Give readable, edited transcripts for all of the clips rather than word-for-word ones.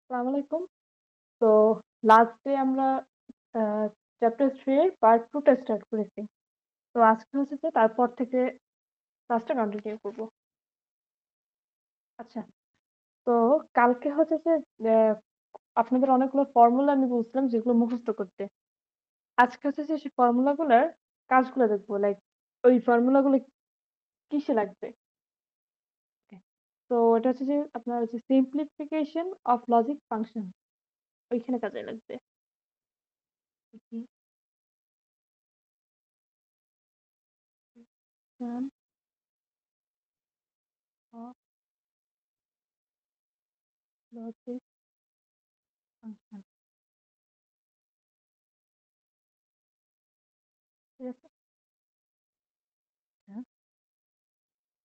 আসসালামু আলাইকুম। তো লাস্টে আমরা চ্যাপ্টার 3 এর পার্ট 2 টা স্টার্ট করেছি। তো আজকে হচ্ছে যে তারপর থেকে ক্লাসটা কন্টিনিউ করব। আচ্ছা, তো কালকে হচ্ছে যে আহ, আপনাদের অনেকগুলো ফর্মুলা আমি বলছিলাম যেগুলো মুখস্থ করতে। আজকে হচ্ছে যে সেই ফর্মুলা গুলার কাজগুলো দেখবো, লাইক ওই ফর্মুলা গুলো কিসে লাগবে। Okay. তো এটা হচ্ছে যে আপনার হচ্ছে সিম্পলিফিকেশন অফ লজিক ফাংশন, ওইখানে কাজে লাগবে। লজিক ফাংশন, ঠিক আছে।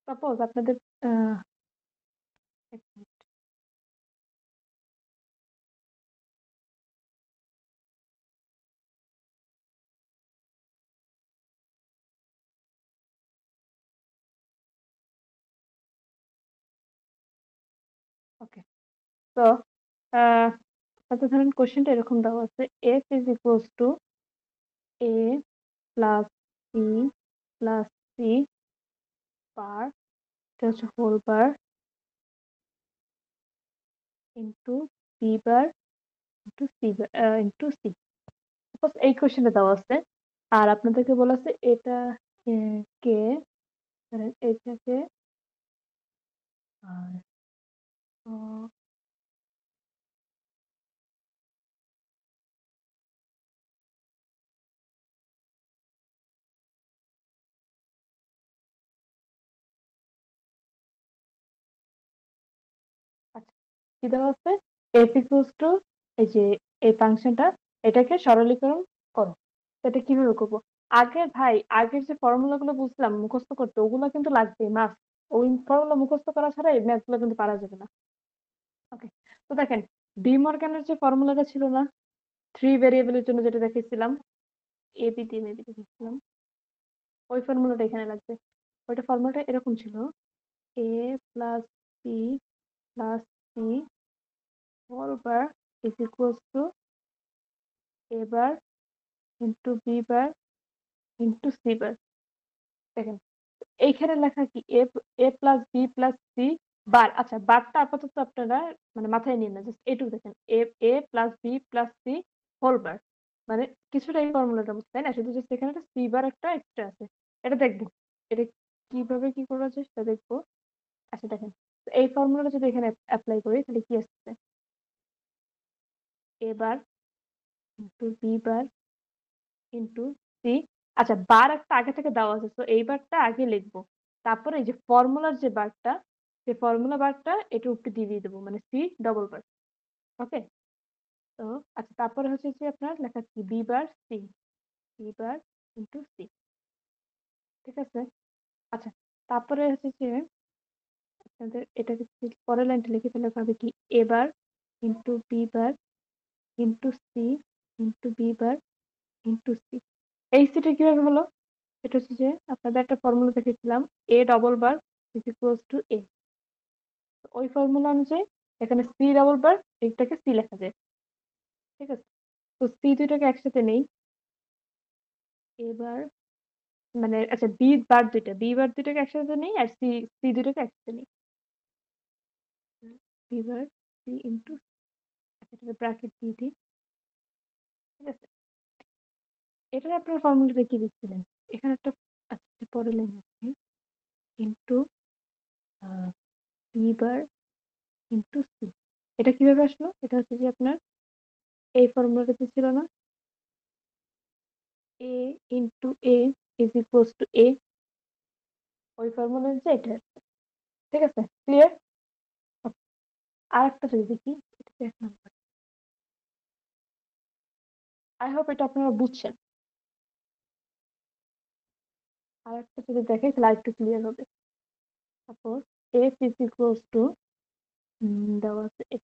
সাপোজ আপনাদের আহ এক মিনিট। ওকে, তো আহ আচ্ছা, ধরেন কোশ্চেনটা এরকম দেওয়া আছে, F is equals to A plus B plus C bar, এটা হচ্ছে whole bar, into B bar into C bar into C. Suppose এই কোশ্চেনটা দেওয়া আছে, আর আপনাদেরকে বলা আছে এটা কে, ধরেন এটাকে আর আচ্ছা, কি দেওয়া আছে, এফ ইকুয়ালস টু, এই যে এই ফাংশনটা, এটাকে সরলীকরণ করো। তো এটা কিভাবে করবো? আগে ভাই, আগের যে ফর্মুলা গুলো বুঝলাম মুখস্থ করতে, ওগুলো কিন্তু লাগবে মাস্ট। ওই ফর্মুলা মুখস্থ করা ছাড়া এই ম্যাথ গুলো কিন্তু পারা যাবে না। ওকে, তো দেখেন, ডি মর্গানের যে ফর্মুলাটা ছিল না, থ্রি ভেরিয়েবলের জন্য যেটা দেখেছিলাম, এ বি দিয়ে মেবি দেখেছিলাম, ওই ফর্মুলাটা এখানে লাগবে। ওইটা ফর্মুলাটা এরকম ছিল, A plus B plus C whole bar is equals to A bar into B bar into C bar. দেখেন, এইখানে লেখা কি, A A plus B plus C bar. আচ্ছা, বারটা আপাতত আপনারা মানে মাথায় নিন না, জাস্ট এটুকু দেখেন, A A plus B plus C whole bar, মানে কিছুটা এই ফর্মুলাটা মতো, তাই না? শুধু জাস্ট এখানে একটা সি বার একটা এক্সট্রা আছে। এটা দেখবো, এটা কিভাবে কি করা যায় সেটা দেখবো। আচ্ছা দেখেন, তো এই ফর্মুলাটা যদি এখানে অ্যাপ্লাই করি তাহলে কি আসছে, A bar into B bar into C. আচ্ছা, বার একটা আগে থেকে দেওয়া আছে, তো এই বারটা আগে লিখবো, তারপরে এই যে ফর্মুলার যে বারটা, সেই ফর্মুলা বারটা এটার উপরে দিয়ে দিয়ে দেবো, মানে সি ডবল বার। ওকে, তো আচ্ছা, তারপরে হচ্ছে যে আপনার লেখা কি, B bar C, B bar into C, ঠিক আছে। আচ্ছা, তারপরে হচ্ছে যে আপনাদের এটাকে যদি পরের লাইনটা লিখে ফেলে হবে কি, A bar into B bar into C into B bar into C. এই সিটা কিভাবে হলো? এটা হচ্ছে যে আপনাদের একটা ফর্মুলা দেখেছিলাম, A double bar is equals to A, ওই ফর্মুলা অনুযায়ী এখানে সি ডবল বার, এটাকে সি লেখা যায়, ঠিক আছে। তো সি দুইটাকে একসাথে নেই, এবার মানে আচ্ছা, বি বার দুইটাকে একসাথে নেই, আর সি সি দুইটাকে একসাথে নেই, বি বার সি ইন্টু, এটাকে ব্র্যাকেট দিয়ে দিই, ঠিক আছে। এটার আপনার ফর্মুলাটা কি দিচ্ছিলেন এখানে একটা, আচ্ছা পরে লাইন আছে, into B bar into C. এটা কিভাবে আসলো? এটা হচ্ছে যে আপনার এই ফর্মুলাটা ছিল না, A into A is equals to A, ওই ফর্মুলা হচ্ছে এটা, ঠিক আছে, ক্লিয়ার। আর একটা যদি দেখি, এটা তো 1 নম্বর, আই হোপ এটা আপনারা বুঝছেন। আর একটা যদি দেখে তাহলে আরেকটু ক্লিয়ার হবে। Suppose F is equals two, দেওয়া আছে A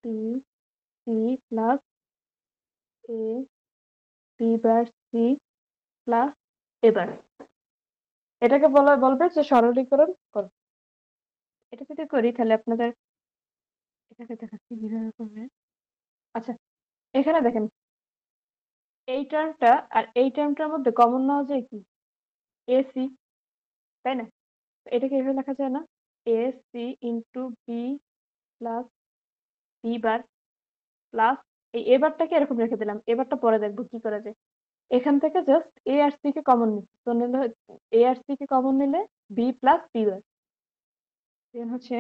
B C plus A B bar C plus এবার, এটাকে বলবে যে সরলীকরণ করো। এটা যদি করি তাহলে আপনাদের এটাকে দেখাচ্ছি কিভাবে করবে। আচ্ছা, এখানে দেখেন, এই টার্মটা আর এই টার্মটার মধ্যে কমন নেওয়া যায় কি, এসি, তাই না? তো এটাকে এভাবে লেখা যায় না, A C into B plus B bar plus, এই এবারটাকে এরকম রেখে দিলাম, এবারটা পরে দেখবো কি করা যায়। এখান থেকে just a R C K common নিচ্ছি, তো নিলে এ আর সি কে কমন নিলে বি প্লাস বি বার, দেন হচ্ছে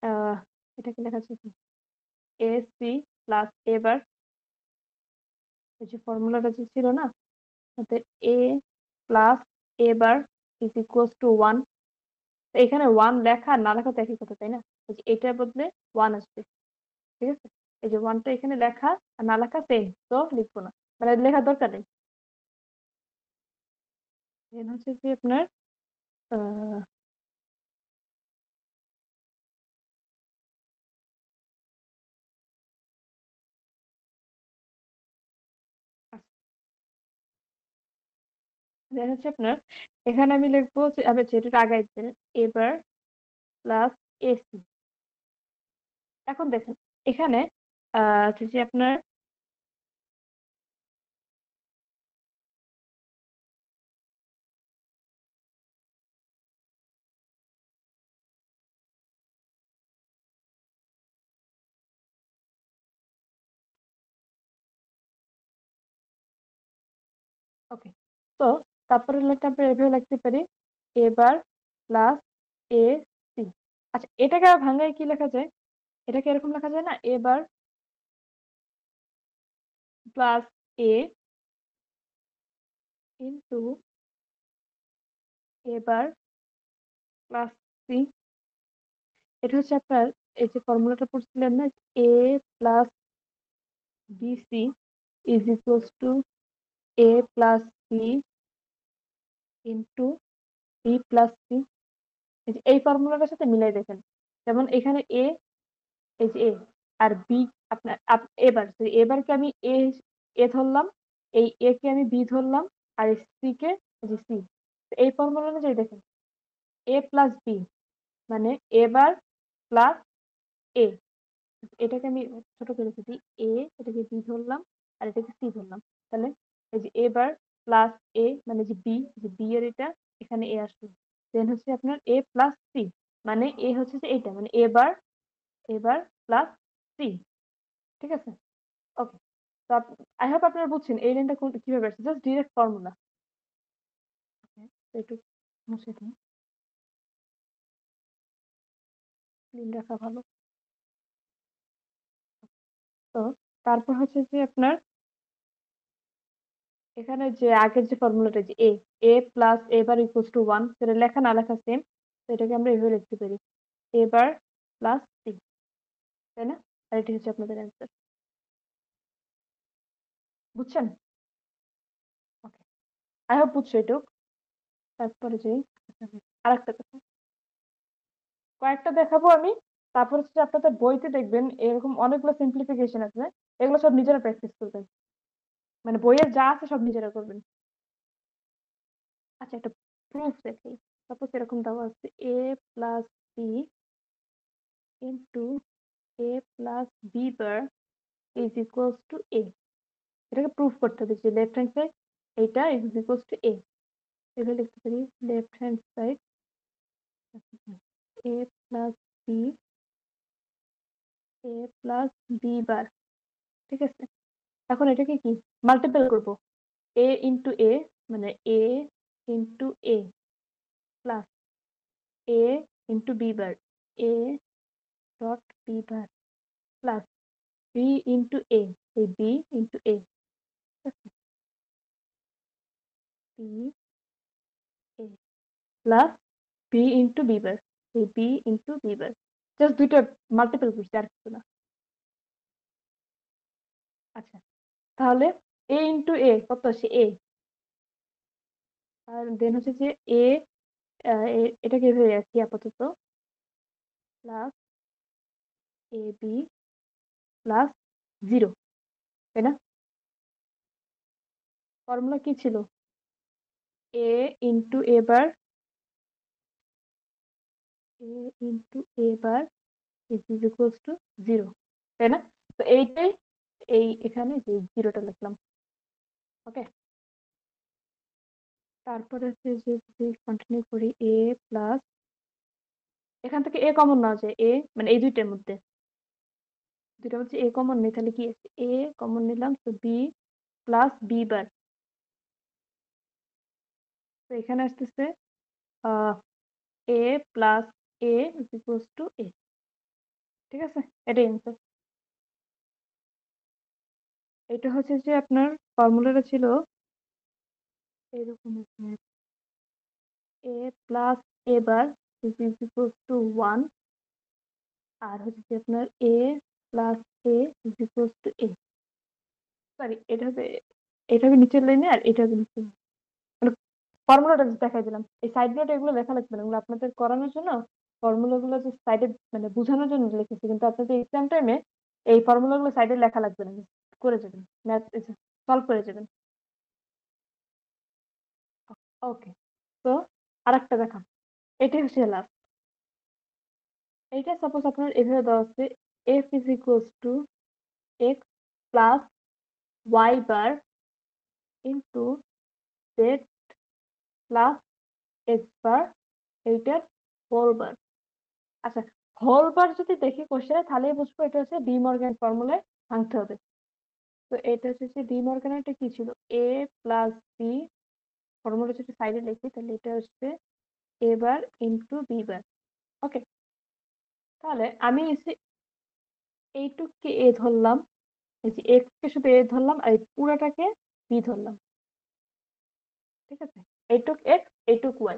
আহ এটাকে লেখা যায় কি, এ সি প্লাস এবার, এই যে ফর্মুলাটা যে ছিল না, তাতে এ প্লাস এবার ইজ ইকুয়ালস টু ওয়ান। এখানে ওয়ান লেখা আর না লেখা তো একই কথা, তাই না? এই যে এটার বদলে ওয়ান আসবে, ঠিক আছে? এই যে ওয়ানটা এখানে লেখা আর না লেখা সেম, তো লিখবো না, মানে লেখার দরকার নেই। দেন হচ্ছে যে আপনার আহ দেন হচ্ছে আপনার এখানে আমি লিখবো যে আমি যেটা আগাইছেন, এবার প্লাস এসি। এখন দেখেন এখানে হচ্ছে যে আপনার, ওকে, তো তারপরে লেখা আমরা এভাবে লিখতে পারি, এবার প্লাস এ সি। আচ্ছা, এটাকে আর ভাঙায় কি লেখা যায়, এটাকে এরকম লেখা যায় না, A bar plus A into A bar plus C. এটা হচ্ছে আপনার এই যে ফর্মুলাটা পড়ছিলেন না, A plus B C is equals to A plus B into B plus C. এই ফর্মুলাটার সাথে মিলাই দেখেন, যেমন এখানে এ, এই যে এ আর বি, আপনার এবার এবারকে আমি এ এ ধরলাম, এই এ কে আমি বি ধরলাম, আর সি কে এই যে সি। এই ফর্মুলা অনুযায়ী দেখেন, এ প্লাস বি মানে এবার প্লাস এ, এটাকে আমি ছোট করে লিখেছি, এ এটাকে বি ধরলাম আর এটাকে সি ধরলাম, তাহলে এই যে এবার প্লাস এ মানে যে বি, যে বি এর এটা এখানে এ আসলো, দেন হচ্ছে আপনার এ প্লাস সি মানে এ হচ্ছে যে এটা মানে এবার, এবার প্লাস সি, ঠিক আছে? ওকে, তো আই হোপ আপনারা বুঝছেন এই লাইনটা কিভাবে আসছে, জাস্ট ডিরেক্ট ফর্মুলা। একটু মুছে দিই, ক্লিন রাখা ভালো। তো তারপর হচ্ছে যে আপনার এখানে যে আগের যে ফর্মুলাটা, যে A, A plus A bar equals to one, সেটা লেখা না লেখা সেম, তো এটাকে আমরা এভাবে লিখতে পারি, এ বার প্লাস সি, তাই না? আর এটি হচ্ছে আপনাদের অ্যান্সার, বুঝছেন? ওকে, আই হোপ বুঝছো এটুক। তারপরে যে আরেকটা কথা, কয়েকটা দেখাবো আমি, তারপর হচ্ছে আপনাদের বইতে দেখবেন এরকম অনেকগুলো সিম্পলিফিকেশন আছে, এগুলো সব নিজেরা প্র্যাকটিস করবেন, মানে বইয়ের যা আছে সব নিজেরা করবেন। আচ্ছা, একটা প্রুফ দেখি, সাপোজ এরকম দেওয়া আছে, A plus B into A plus B bar is equals to A. এটাকে প্রুফ করতে হবে যে লেফট হ্যান্ড সাইড এইটা ইজ ইকুয়ালস টু এ, এভাবে লিখতে পারি, left hand side A plus B, A plus B bar, ঠিক আছে? এখন এটাকে কি মাল্টিপল করব, এ ইন্টু এ মানে A into A plus A into B bar, A dot B bar plus B into A, এই B into A, B A plus B into B bar, এই B into B bar, just দুইটা multiple করছি আর কিছু না। আচ্ছা, তাহলে এ into এ কত আসে এ, আর দেন হচ্ছে যে এ, এটাকে এভাবে রাখি আপাতত, plus A B plus zero, তাই না? ফর্মুলা কি ছিল, A into A bar, A into A bar is equals to 0, তাই না? তো এইটাই এখানে যে জিরোটা লিখলাম। ওকে, তারপরে হচ্ছে যে যদি কন্টিনিউ করি এ প্লাস, এখান থেকে এ কমন নেওয়া যায়, এ মানে এই দুইটার মধ্যে এ কমন নেই, তাহলে কি আছে, এ কমন নিলাম, তো বি প্লাস বি বার। তো এখানে আসতেছে A plus A is equals to A. ঠিক আছে, এটাই অ্যান্সার। এটা হচ্ছে যে আপনার ফর্মুলাটা ছিল এরকম, A plus A bar is equals to 1, আর হচ্ছে যে আপনার A plus A is equals to A. Sorry, এটা হবে নিচের লাইনে আর এটা হবে নিচের, মানে ফর্মুলাটা দেখাই দিলাম। এই সাইড নোট এগুলো লেখা লাগবে না, এগুলো আপনাদের করানোর জন্য, ফর্মুলা গুলো যে সাইডে মানে বোঝানোর জন্য লিখেছি, কিন্তু আপনাদের এক্সাম টাইমে এই ফর্মুলা গুলো সাইডে লেখা লাগবে না, just করে যাবেন, ম্যাথ সলভ করে যাবেন। ওকে, তো আরেকটা দেখা, এটাই হচ্ছে লাস্ট। এইটা সাপোজ আপনার এভাবে দেওয়া আছে, F is equals to X plus Y bar into Z plus X bar, এইটার হোল বার। আচ্ছা, হোল বার যদি দেখি কোশ্চেনে তাহলেই বুঝবো এটা হচ্ছে ডি মর্গান ফর্মুলায় ভাঙতে হবে। তো এটা হচ্ছে যে ডি মর্গানটা কি ছিল, এ প্লাস বি, ফর্মুলা যদি সাইডে লিখি তাহলে এটা হচ্ছে এ বার ইন্টু বি বার। ওকে, তাহলে আমি এইটুককে এ ধরলাম, এই যে এক্স কে শুধু এ ধরলাম, আর এই পুরাটাকে বি ধরলাম। ঠিক আছে, এইটুক এক্স এইটুক ওয়াই,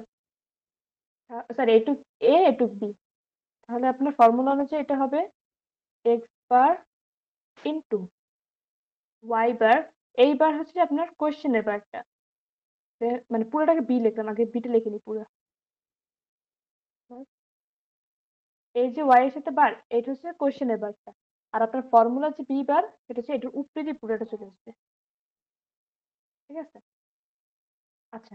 সরি এইটুক এ এইটুক বি। তাহলে আপনার ফর্মুলা অনুযায়ী এটা হবে x bar into y bar, এই বার হচ্ছে আপনার কোশ্চেনের বারটা, মানে পুরোটাকে বি লিখলাম, আগে বিটা লিখিনি পুরো। এই যে ওয়াই এর সাথে বার, এটা হচ্ছে কোশ্চেনের বারটা, আর আপনার ফর্মুলা যে বি বার, এটা হচ্ছে এটার উপরে দিয়ে পুরোটা চলে আসবে। ঠিক আছে, আচ্ছা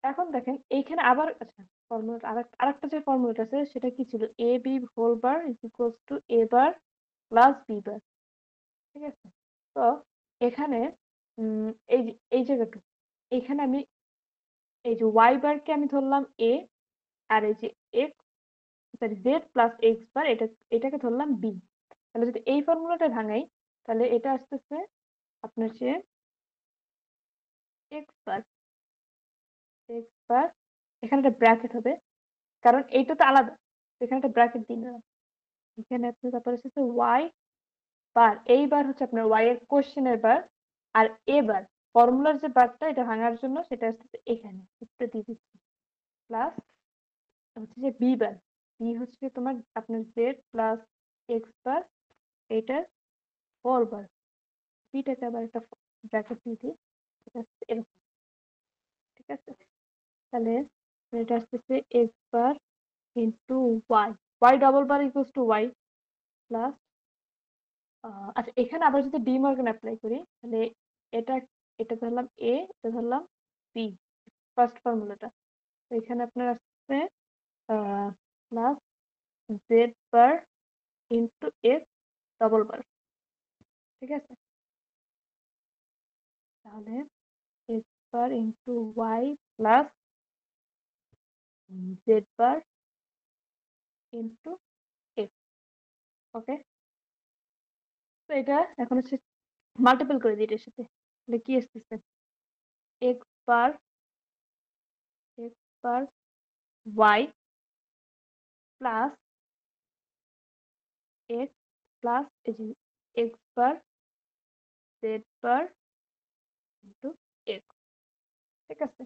এখন দেখেন এইখানে আবার, আচ্ছা ফর্মুলা আরেকটা যে ফর্মুলাটা আছে সেটা কি ছিল, A B whole bar is equals to A bar plus B bar. ঠিক আছে, তো এখানে এই জায়গাটুকু, এখানে আমি এই যে ওয়াই বারকে আমি ধরলাম এ, আর এই যে X sorry Z plus X bar এটাকে ধরলাম বি। তাহলে যদি এই ফর্মুলাটা ভাঙাই, তাহলে এটা আসতেছে আপনার যে এক্স বার, এখানে একটা ব্র্যাকেট হবে, কারণ এইটা তো আলাদা, এখানে একটা ব্র্যাকেট দিন। এখানে আপনি তারপরে হচ্ছে ওয়াই বার, এই বার হচ্ছে আপনার ওয়াই এর কোশ্চেনের বার, আর এ বার ফর্মুলার যে বারটা এটা ভাঙার জন্য সেটা আসতেছে এখানে একটু দিয়ে দিচ্ছি, প্লাস হচ্ছে যে বি বার, বি হচ্ছে তোমার আপনার জেড প্লাস এক্স বার, এটার হোল বার, বিটাকে আবার একটা ব্র্যাকেট দিয়ে দিই, এটা হচ্ছে এরকম। ঠিক আছে, তাহলে এটা আসতেছে X bar into Y, Y double bar equals to Y plus, আচ্ছা এখানে আবার যদি ডি মর্গান অ্যাপ্লাই করি, তাহলে এটা এটা ধরলাম এ, এটা ধরলাম বি, ফার্স্ট ফর্মুলাটা। তো এখানে আপনার আসছে plus Z bar into X double bar. ঠিক আছে, তাহলে X bar into Y plus Z bar into X. Okay, তো এটা এখন হচ্ছে মাল্টিপল করে দিই এটার সাথে, তাহলে কি আসতেছে, এক্স বার x bar Y plus x plus এই যে x bar Z bar into x. ঠিক আছে,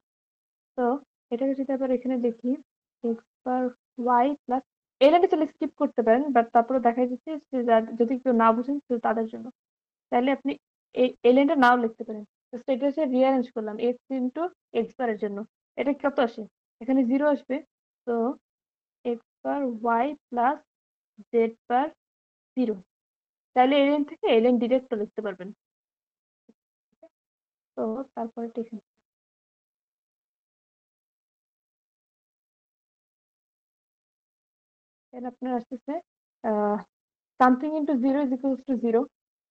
তো এটাকে যদি আবার এখানে দেখি, এক্স বার ওয়াই প্লাস, এই লাইনটা চলে স্কিপ করতে পারেন, বাট তারপরে দেখা যাচ্ছে যে যদি কেউ না বুঝেন তো তাদের জন্য, তাহলে আপনি এই লাইনটা নাও লিখতে পারেন। জাস্ট এটা হচ্ছে রিঅ্যারেঞ্জ করলাম এক্স ইন্টু এক্স বারের জন্য, এটা কত আসে, এখানে জিরো আসবে, তো x bar Y plus Z বার জিরো, তাহলে এই লাইন থেকে এই লাইন ডিরেক্ট লিখতে পারবেন। তো তারপরে ঠিক আপনার আসতেছে something into zero is equals two zero.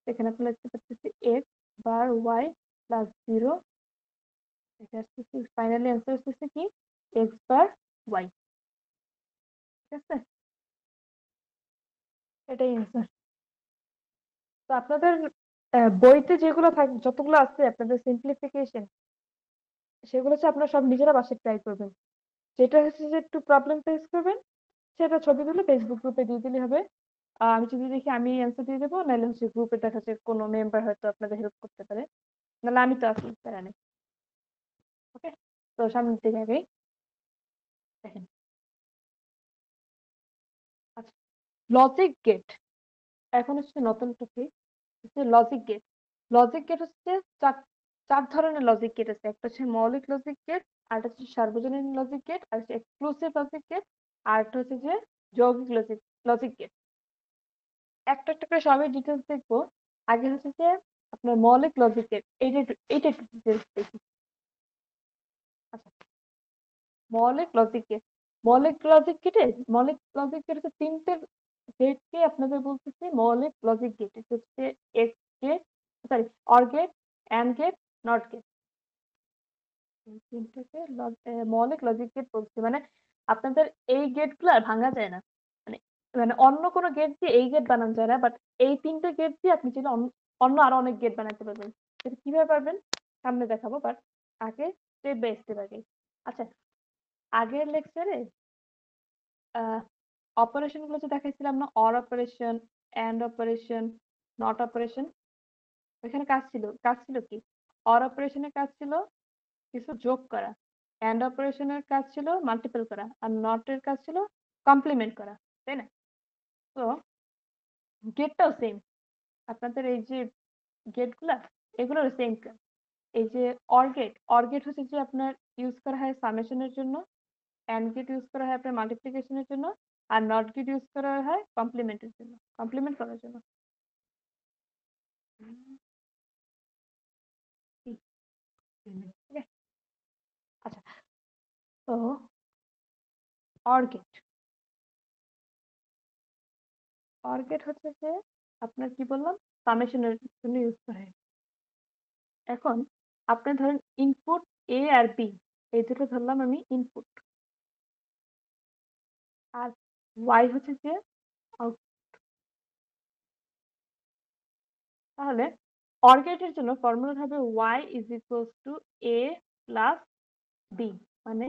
এখানে আপনি লিখতে পারতেছি x bar Y plus zero. এটা আসতেছে ফাইনালি অ্যান্সার আসতেছে কি এক্স বার ওয়াই। ঠিক আছে, এটাই অ্যান্সার। তো আপনাদের বইতে যেগুলো থাকে যতগুলো আছে আপনাদের সিম্পলিফিকেশন, সেগুলো হচ্ছে আপনারা সব নিজেরা বাসায় ট্রাই করবেন। যেটা হচ্ছে যে একটু প্রবলেম ফেস করবেন সেটা ছবি তুলে ফেসবুক গ্রুপে দিয়ে দিলে হবে। আমি যদি দেখি আমি অ্যান্সার দিয়ে দেবো, নাহলে হচ্ছে গ্রুপে দেখা যাচ্ছে কোনো মেম্বার হয়তো আপনাদের হেল্প করতে পারে, নাহলে আমি তো আছি প্যারা নেই। ওকে, তো সামনের দিকে আগে দেখেন। আচ্ছা, লজিক গেট এখন হচ্ছে নতুন টপিক, হচ্ছে লজিক গেট। লজিক গেট হচ্ছে চার চার ধরনের লজিক গেট আছে। একটা হচ্ছে মৌলিক লজিক গেট, আরেকটা হচ্ছে সার্বজনীন লজিক গেট, আর হচ্ছে এক্সক্লুসিভ লজিক গেট, আর একটা হচ্ছে যে যৌগিক লজিক লজিক গেট। একটা একটা করে সবই ডিটেলস দেখবো। আগে হচ্ছে যে আপনার মৌলিক লজিক গেট, এইটা একটু ডিটেলস দেখি। আচ্ছা, মৌলিক লজিক গেট। মৌলিক লজিক গেট হচ্ছে তিনটে গেটকে আপনাদের বলতেছি মৌলিক লজিক গেট। এটা হচ্ছে X gate, sorry, or gate, and gate, not gate. এই তিনটাকে মৌলিক লজিক গেট বলছি। মানে আপনাদের এই গেট গুলো আর ভাঙা যায় না। মানে মানে অন্য কোনো গেট দিয়ে এই গেট বানানো যায় না, বাট এই তিনটে গেট দিয়ে আপনি চাইলে অন্য আরো অনেক গেট বানাতে পারবেন। সেটা কিভাবে পারবেন সামনে দেখাবো, বাট আগে স্টেপ বাই স্টেপ আগে। আচ্ছা, আগের লেকচারে অপারেশন গুলো যে দেখাইছিলাম না, or operation, and operation, not operation, ওইখানে কাজ ছিল কি? অর অপারেশনের কাজ ছিল কিছু যোগ করা, এন্ড অপারেশনের কাজ ছিল মাল্টিপল করা, আর নট এর কাজ ছিল কমপ্লিমেন্ট করা, তাই না? তো গেটটাও সেম। আপনাদের এই যে গেট গুলা, এগুলোর সেম কাজ। এই যে অর গেট হচ্ছে যে আপনার ইউজ করা হয় সামেশনের জন্য, এন্ড গেট ইউজ করা হয় আপনার মাল্টিপ্লিকেশনের জন্য, আর নট গেট ইউজ করা হয় কমপ্লিমেন্টের জন্য, কমপ্লিমেন্ট করার জন্য। ঠিক আছে? আচ্ছা, তো অর গেট, অর গেট হচ্ছে যে আপনার কি বললাম সামেশনের জন্য ইউজ করা হয়। এখন আপনি ধরেন ইনপুট এ আর বি, এই দুটো ধরলাম আমি ইনপুট, আর ওয়াই হচ্ছে যে আউটপুট। তাহলে অর গেটের জন্য ফর্মুলা হবে Y is equals to A plus B. মানে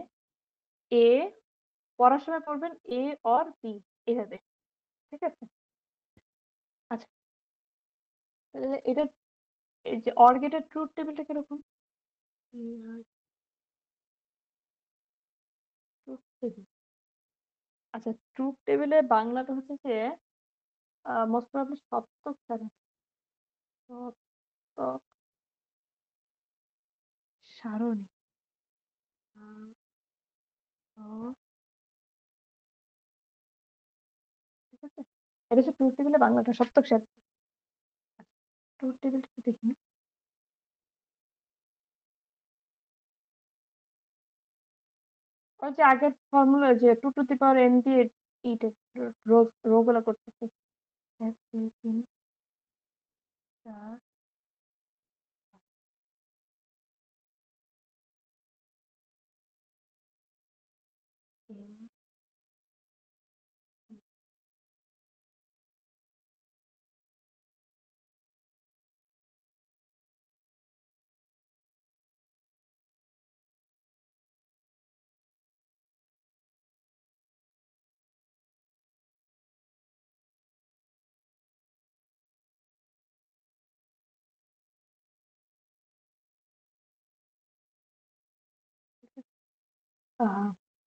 এ পড়ার সময় পড়বেন এ অর বি, এইভাবে। ঠিক আছে? আচ্ছা, তাহলে এটা এই যে অর গেটের ট্রুথ টেবিলটা কিরকম? ট্রুথ টেবিল, আচ্ছা, ট্রুথ টেবিলে বাংলাটা হচ্ছে যে মোস্ট প্রবাবলি সপ্তক সারণী, সপ্তক সারণী। আহ, তো, ঠিক আছে, এটা হচ্ছে ট্রুথ টেবিলে বাংলাটা সপ্তক সারণী। ট্রুথ টেবিলটা একটু দেখি। ওই যে আগের ফর্মুলা যে two to the power N দিয়ে এইটা রো রো গুলা করতেছি। এক দুই তিন চার তিন।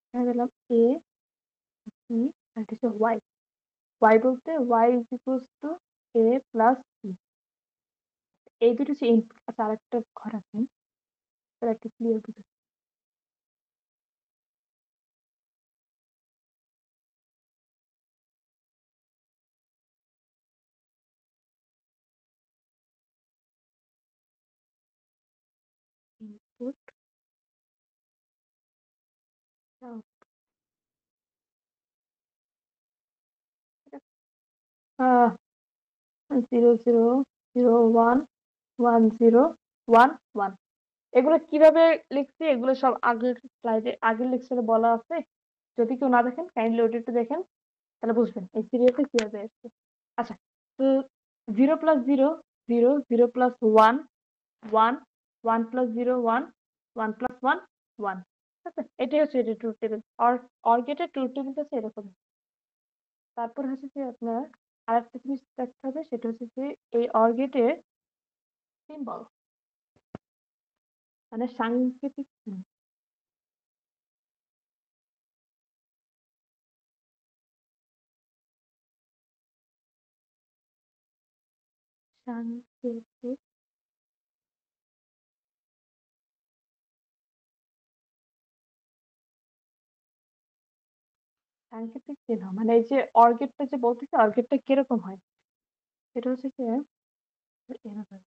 এখানে দিলাম এ বি, আর এটা হচ্ছে ওয়াই। ওয়াই বলতে Y is equals to A plus B. এই দুটো হচ্ছে ইনপুট। আচ্ছা, আরেকটা ঘর আছে, তাহলে একটু ক্লিয়ার বুঝে। Input, zero zero zero one one zero one one. এগুলো কিভাবে লিখছি এগুলো সব আগের স্লাইডে আগের লেকচারে বলা আছে। যদি কেউ না দেখেন কাইন্ডলি ওটা একটু দেখেন, তাহলে বুঝবেন এই সিরিয়ালটা কিভাবে আসছে। আচ্ছা, তো zero plus zero zero, zero plus one one, one plus zero one, one plus one one. ঠিক আছে, এটাই হচ্ছে এটা ট্রুথ টেবিল। অর গেটের ট্রুথ টেবিলটা হচ্ছে এরকম। তারপর হচ্ছে যে আপনার আরেকটা জিনিস দেখতে হবে, সেটা হচ্ছে যে এই অর গেটের সিম্বল, মানে সাংকেতিক সাংকেতিক সাংকেতিক চিহ্ন, মানে এই যে অর্গেটটা যে বলতেছে অর্গেটটা কিরকম হয়, সেটা হচ্ছে যে এরকম।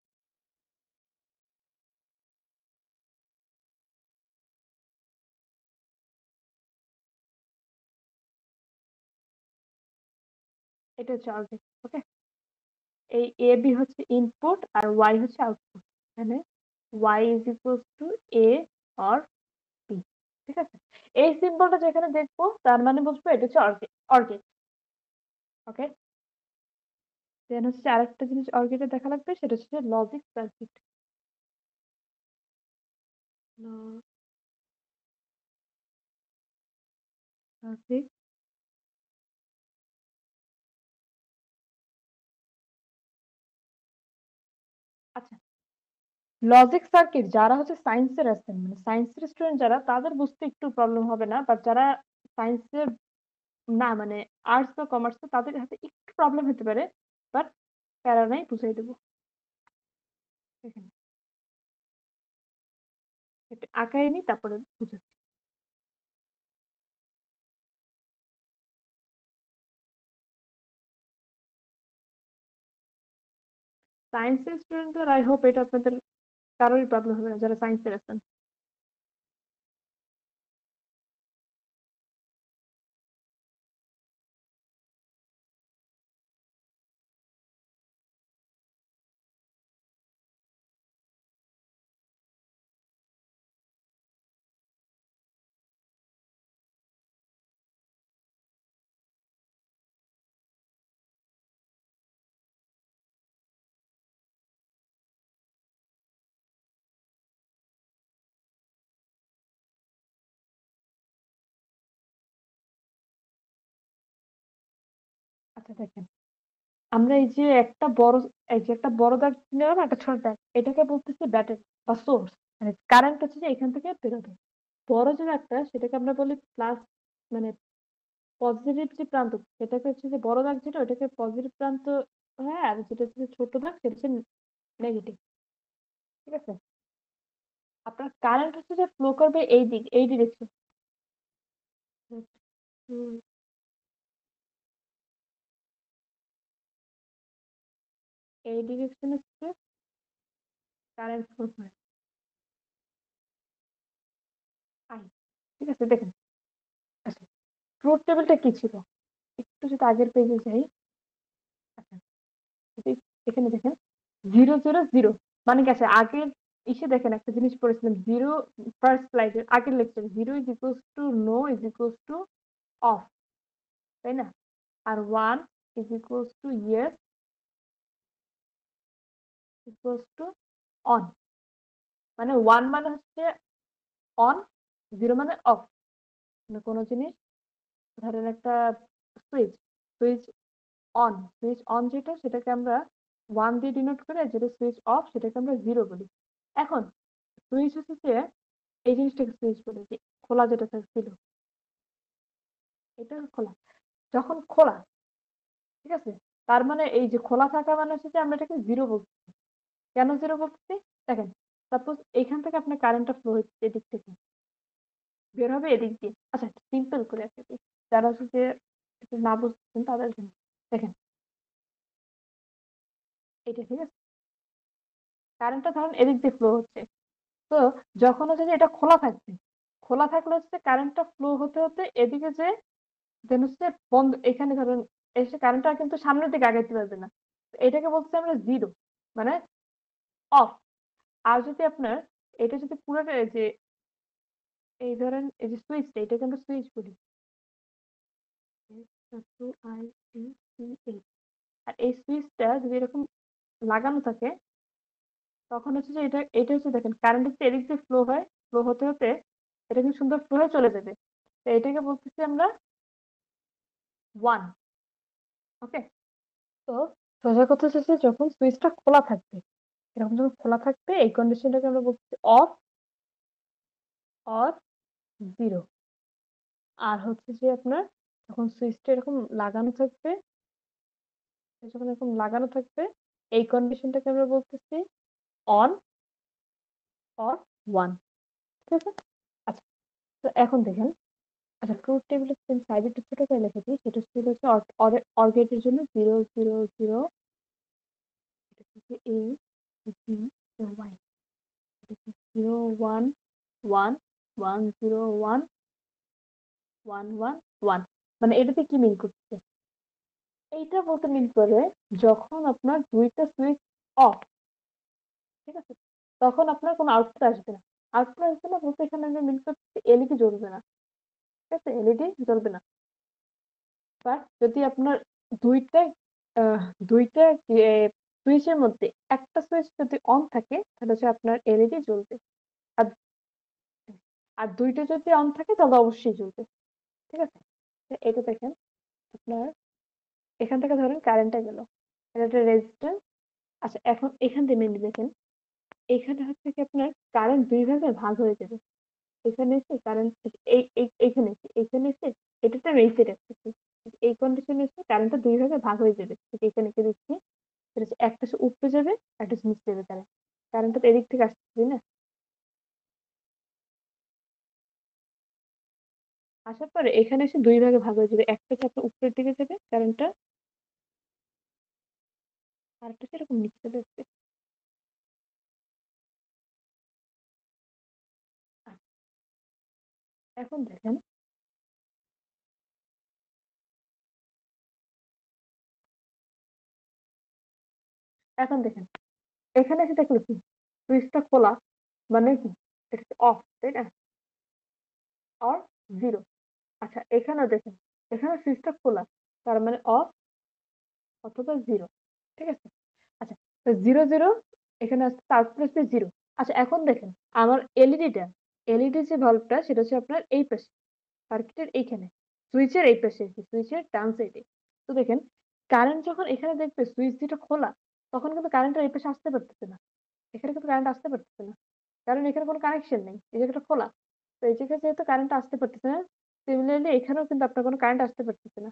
এটা হচ্ছে অর্গেট। ওকে, এই এ বি হচ্ছে ইনপুট আর ওয়াই হচ্ছে আউটপুট। মানে Y is equals to A or B. ঠিক আছে, এই সিম্বলটা যেখানে দেখবো তার মানে বুঝবো এটা হচ্ছে অর্গেট। অর্গেট। ওকে, দেন হচ্ছে আরেকটা জিনিস অর্গেটে দেখা লাগবে, সেটা হচ্ছে লজিক সার্কিট। লজিক। আচ্ছা, লজিক সার্কিট যারা হচ্ছে সায়েন্সের আছেন, মানে সায়েন্সের স্টুডেন্ট যারা, তাদের বুঝতে একটু প্রবলেম হবে না, বাট যারা সায়েন্সের না, মানে আর্টস বা কমার্স, তাদের হাতে একটু প্রবলেম হতে পারে। বাট প্যারা নাই, বুঝাই দেবো। এখানে একটু আঁকাই নি, তারপরে বুঝাচ্ছি। সায়েন্সের স্টুডেন্টদের আই হোপ এটা আপনাদের কারোরই প্রবলেম হবে না, যারা সায়েন্সের আছেন। আচ্ছা দেখেন, আমরা এই যে একটা বড়, এই যে একটা বড় দাগ নিলাম, একটা ছোট দাগ, এটাকে বলতেছি ব্যাটারি বা সোর্স। মানে কারেন্ট হচ্ছে যে এখান থেকে বেরোবে। বড় যে দাগটা সেটাকে আমরা বলি প্লাস, মানে পজিটিভ যে প্রান্ত, সেটাকে হচ্ছে যে বড় দাগ যেটা, ওটাকে পজিটিভ প্রান্ত। হ্যাঁ, আর যেটা হচ্ছে যে ছোট দাগ সেটা হচ্ছে নেগেটিভ। ঠিক আছে, আপনার কারেন্ট হচ্ছে যে ফ্লো করবে এই দিক, এই ডিরেকশন। এই ডিরেকশন হচ্ছে কারেন্ট ফ্লো করে আই। ঠিক আছে, দেখেন। আচ্ছা, ট্রুথ টেবিলটা কি ছিল, একটু যদি আগের পেজে যাই। আচ্ছা, যদি এখানে দেখেন জিরো জিরো জিরো, মানে কি আছে আগের ইসে দেখেন একটা জিনিস পড়েছিলাম জিরো, ফার্স্ট স্লাইডের আগের lecture, zero is equals to no is equals to off, তাই না? আর one is equals to yes equals to on. মানে ওয়ান মানে হচ্ছে অন, জিরো মানে অফ। মানে কোনো জিনিস, ধরেন একটা switch, switch on, switch on যেটা সেটাকে আমরা ওয়ান দিয়ে ডিনোট করে, আর যেটা সুইচ অফ সেটাকে আমরা জিরো বলি। এখন সুইচ হচ্ছে যে এই জিনিসটাকে সুইচ বলে, যে খোলা যেটা ছিল, এটা খোলা। যখন খোলা, ঠিক আছে, তার মানে এই যে খোলা থাকা মানে হচ্ছে যে আমরা এটাকে জিরো বলছি। কেন জিরো বলছি? দেখেন, সাপোজ এখান থেকে আপনার কারেন্টটা ফ্লো হচ্ছে এদিক থেকে, বের হবে এদিক দিয়ে। আচ্ছা, সিম্পল করে একটা দিই, যারা হচ্ছে যে একটু না বুঝছেন তাদের জন্য। দেখেন, এটা ঠিক আছে, কারেন্টটা ধরেন এদিক দিয়ে ফ্লো হচ্ছে। তো যখন হচ্ছে যে এটা খোলা থাকবে, খোলা থাকলে হচ্ছে কারেন্টটা ফ্লো হতে হতে এদিকে যে দেন হচ্ছে বন্ধ, এখানে ধরেন এসে কারেন্টটা কিন্তু সামনের দিকে আগাইতে পারবে না। এটাকে বলছি আমরা জিরো, মানে অফ। আর যদি আপনার এটা যদি পুরোটা এই যে এই ধরেন এই যে সুইচটা, এটাকে আমরা সুইচ বলি। আর এই সুইচটা যদি এরকম লাগানো থাকে, তখন হচ্ছে যে এটা হচ্ছে দেখেন কারেন্ট হচ্ছে এদিক দিয়ে ফ্লো হয়, ফ্লো হতে হতে এটা কিন্তু সুন্দর ফ্লো হয়ে চলে যাবে। তো এটাকে বলতেছি আমরা ওয়ান। ওকে। তো সোজা কথা হচ্ছে যে যখন সুইচটা খোলা থাকবে, এরকম যখন খোলা থাকবে এই কন্ডিশনটাকে আমরা বলতেছি অফ অর জিরো। আর হচ্ছে যে আপনার যখন সুইচটা এরকম লাগানো থাকবে, যখন এরকম লাগানো থাকবে এই কন্ডিশনটাকে আমরা বলতেছি অন অর ওয়ান। ঠিক আছে। আচ্ছা, তো এখন দেখেন, আচ্ছা ট্রুথ টেবিলের সেম সাইড একটু ছোট করে লিখে দিই। সেটা ছিল হচ্ছে অর গেটের জন্য 0 0 0, এটা হচ্ছে এ বি ওয়াই, 0 1 1 1 0 1 1 1, মানে এটাতে কি মিন করছে? এইটা বলতে মিন করে যখন আপনার দুইটা সুইচ অফ, ঠিক আছে, তখন আপনার কোনো আউটপুট আসবে না। আউটপুট আসবে না বলতে এখানে আমি মিন করছি এলইডি জ্বলবে না। ঠিক আছে, এলইডি জ্বলবে না। বাট যদি আপনার দুইটা আহ, দুইটা সুইচের মধ্যে একটা সুইচ যদি অন থাকে তাহলে হচ্ছে আপনার এলইডি জ্বলবে। আর আর দুইটা যদি অন থাকে তাহলে অবশ্যই জ্বলবে। ঠিক আছে। তো এটা দেখেন আপনার এখান থেকে ধরেন কারেন্টটা গেল, এটা একটা রেজিস্ট্যান্স। আচ্ছা এখন এখান থেকে মেনলি দেখেন, এখানে হচ্ছে কি আপনার কারেন্ট দুই ভাগে ভাগ হয়ে যাবে। এখানে এসে কারেন্ট এইখানে এসে এখানে এসে এটা তো এই সাইড আসতেছে, এই কন্ডিশনে এসে কারেন্টটা দুই ভাগে ভাগ হয়ে যাবে। ঠিক এখানে এসে দিচ্ছি, সেটা হচ্ছে একটা সে উপরে যাবে, একটা সে নিচে যাবে। কারেন্টটা তো এদিক থেকে আসছে তাই না? আসার পরে এখানে এসে দুই ভাগে ভাগ হয়ে যাবে, একটা হচ্ছে আপনার উপরের দিকে যাবে কারেন্টটা, আর একটা সেরকম নিচে চলে আসবে। আচ্ছা, এখন দেখেন, এখন দেখেন এখানে এসে দেখলো কি সুইচটা খোলা, মানে কি এটা অফ তাই না, অর জিরো। আচ্ছা এখানেও দেখেন, এখানে সুইচটা খোলা, তার মানে অফ অথবা জিরো। ঠিক আছে। আচ্ছা, তো জিরো জিরো এখানে আসছে, তারপরে আসছে জিরো। আচ্ছা এখন দেখেন আমার এলইডিটা, এলইডি যে বাল্বটা সেটা হচ্ছে আপনার এই পাশে, সার্কিটের এইখানে, সুইচের এই পাশে, সুইচের ডান সাইডে। তো দেখেন কারেন্ট যখন এখানে দেখবে সুইচ যেটা খোলা, তখন কিন্তু কারেন্টের এই পাশে আসতে পারতেছে না, এখানে কিন্তু কারেন্ট আসতে পারতেছে না, কারণ এখানে কোনো কানেকশন নেই, এই জায়গাটা খোলা। তো এই জায়গায় যেহেতু কারেন্ট আসতে পারতেছে না, সিমিলারলি এখানেও কিন্তু আপনার কোনো কারেন্ট আসতে পারতেছে না।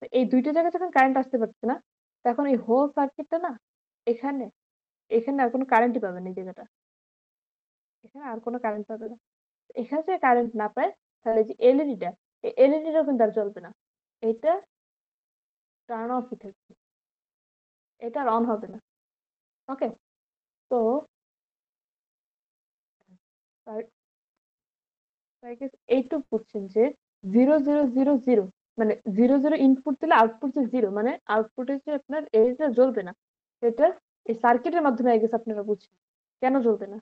তো এই দুইটা জায়গায় যখন কারেন্ট আসতে পারছে না, তখন এই হোল সার্কিটটা না, এখানে এখানে আর কোনো কারেন্টই পাবে না, এই জায়গাটা এখানে আর কোনো কারেন্ট পাবে না। এখানে যদি কারেন্ট না পায় তাহলে যে এলইডিটা, এই এলইডিটাও কিন্তু আর জ্বলবে না, এটা টার্ন অফই থাকবে, এটা আর অন হবে না। ওকে। তো এইটুকু বুঝছেন যে 0 0 0 0, মানে জিরো জিরো ইনপুট দিলে আউটপুট যে জিরো, মানে আউটপুটে যে আপনার এটা জ্বলবে না, এটা এই সার্কিটের মাধ্যমে আই গেছে আপনারা বুঝছেন কেন জ্বলবে না।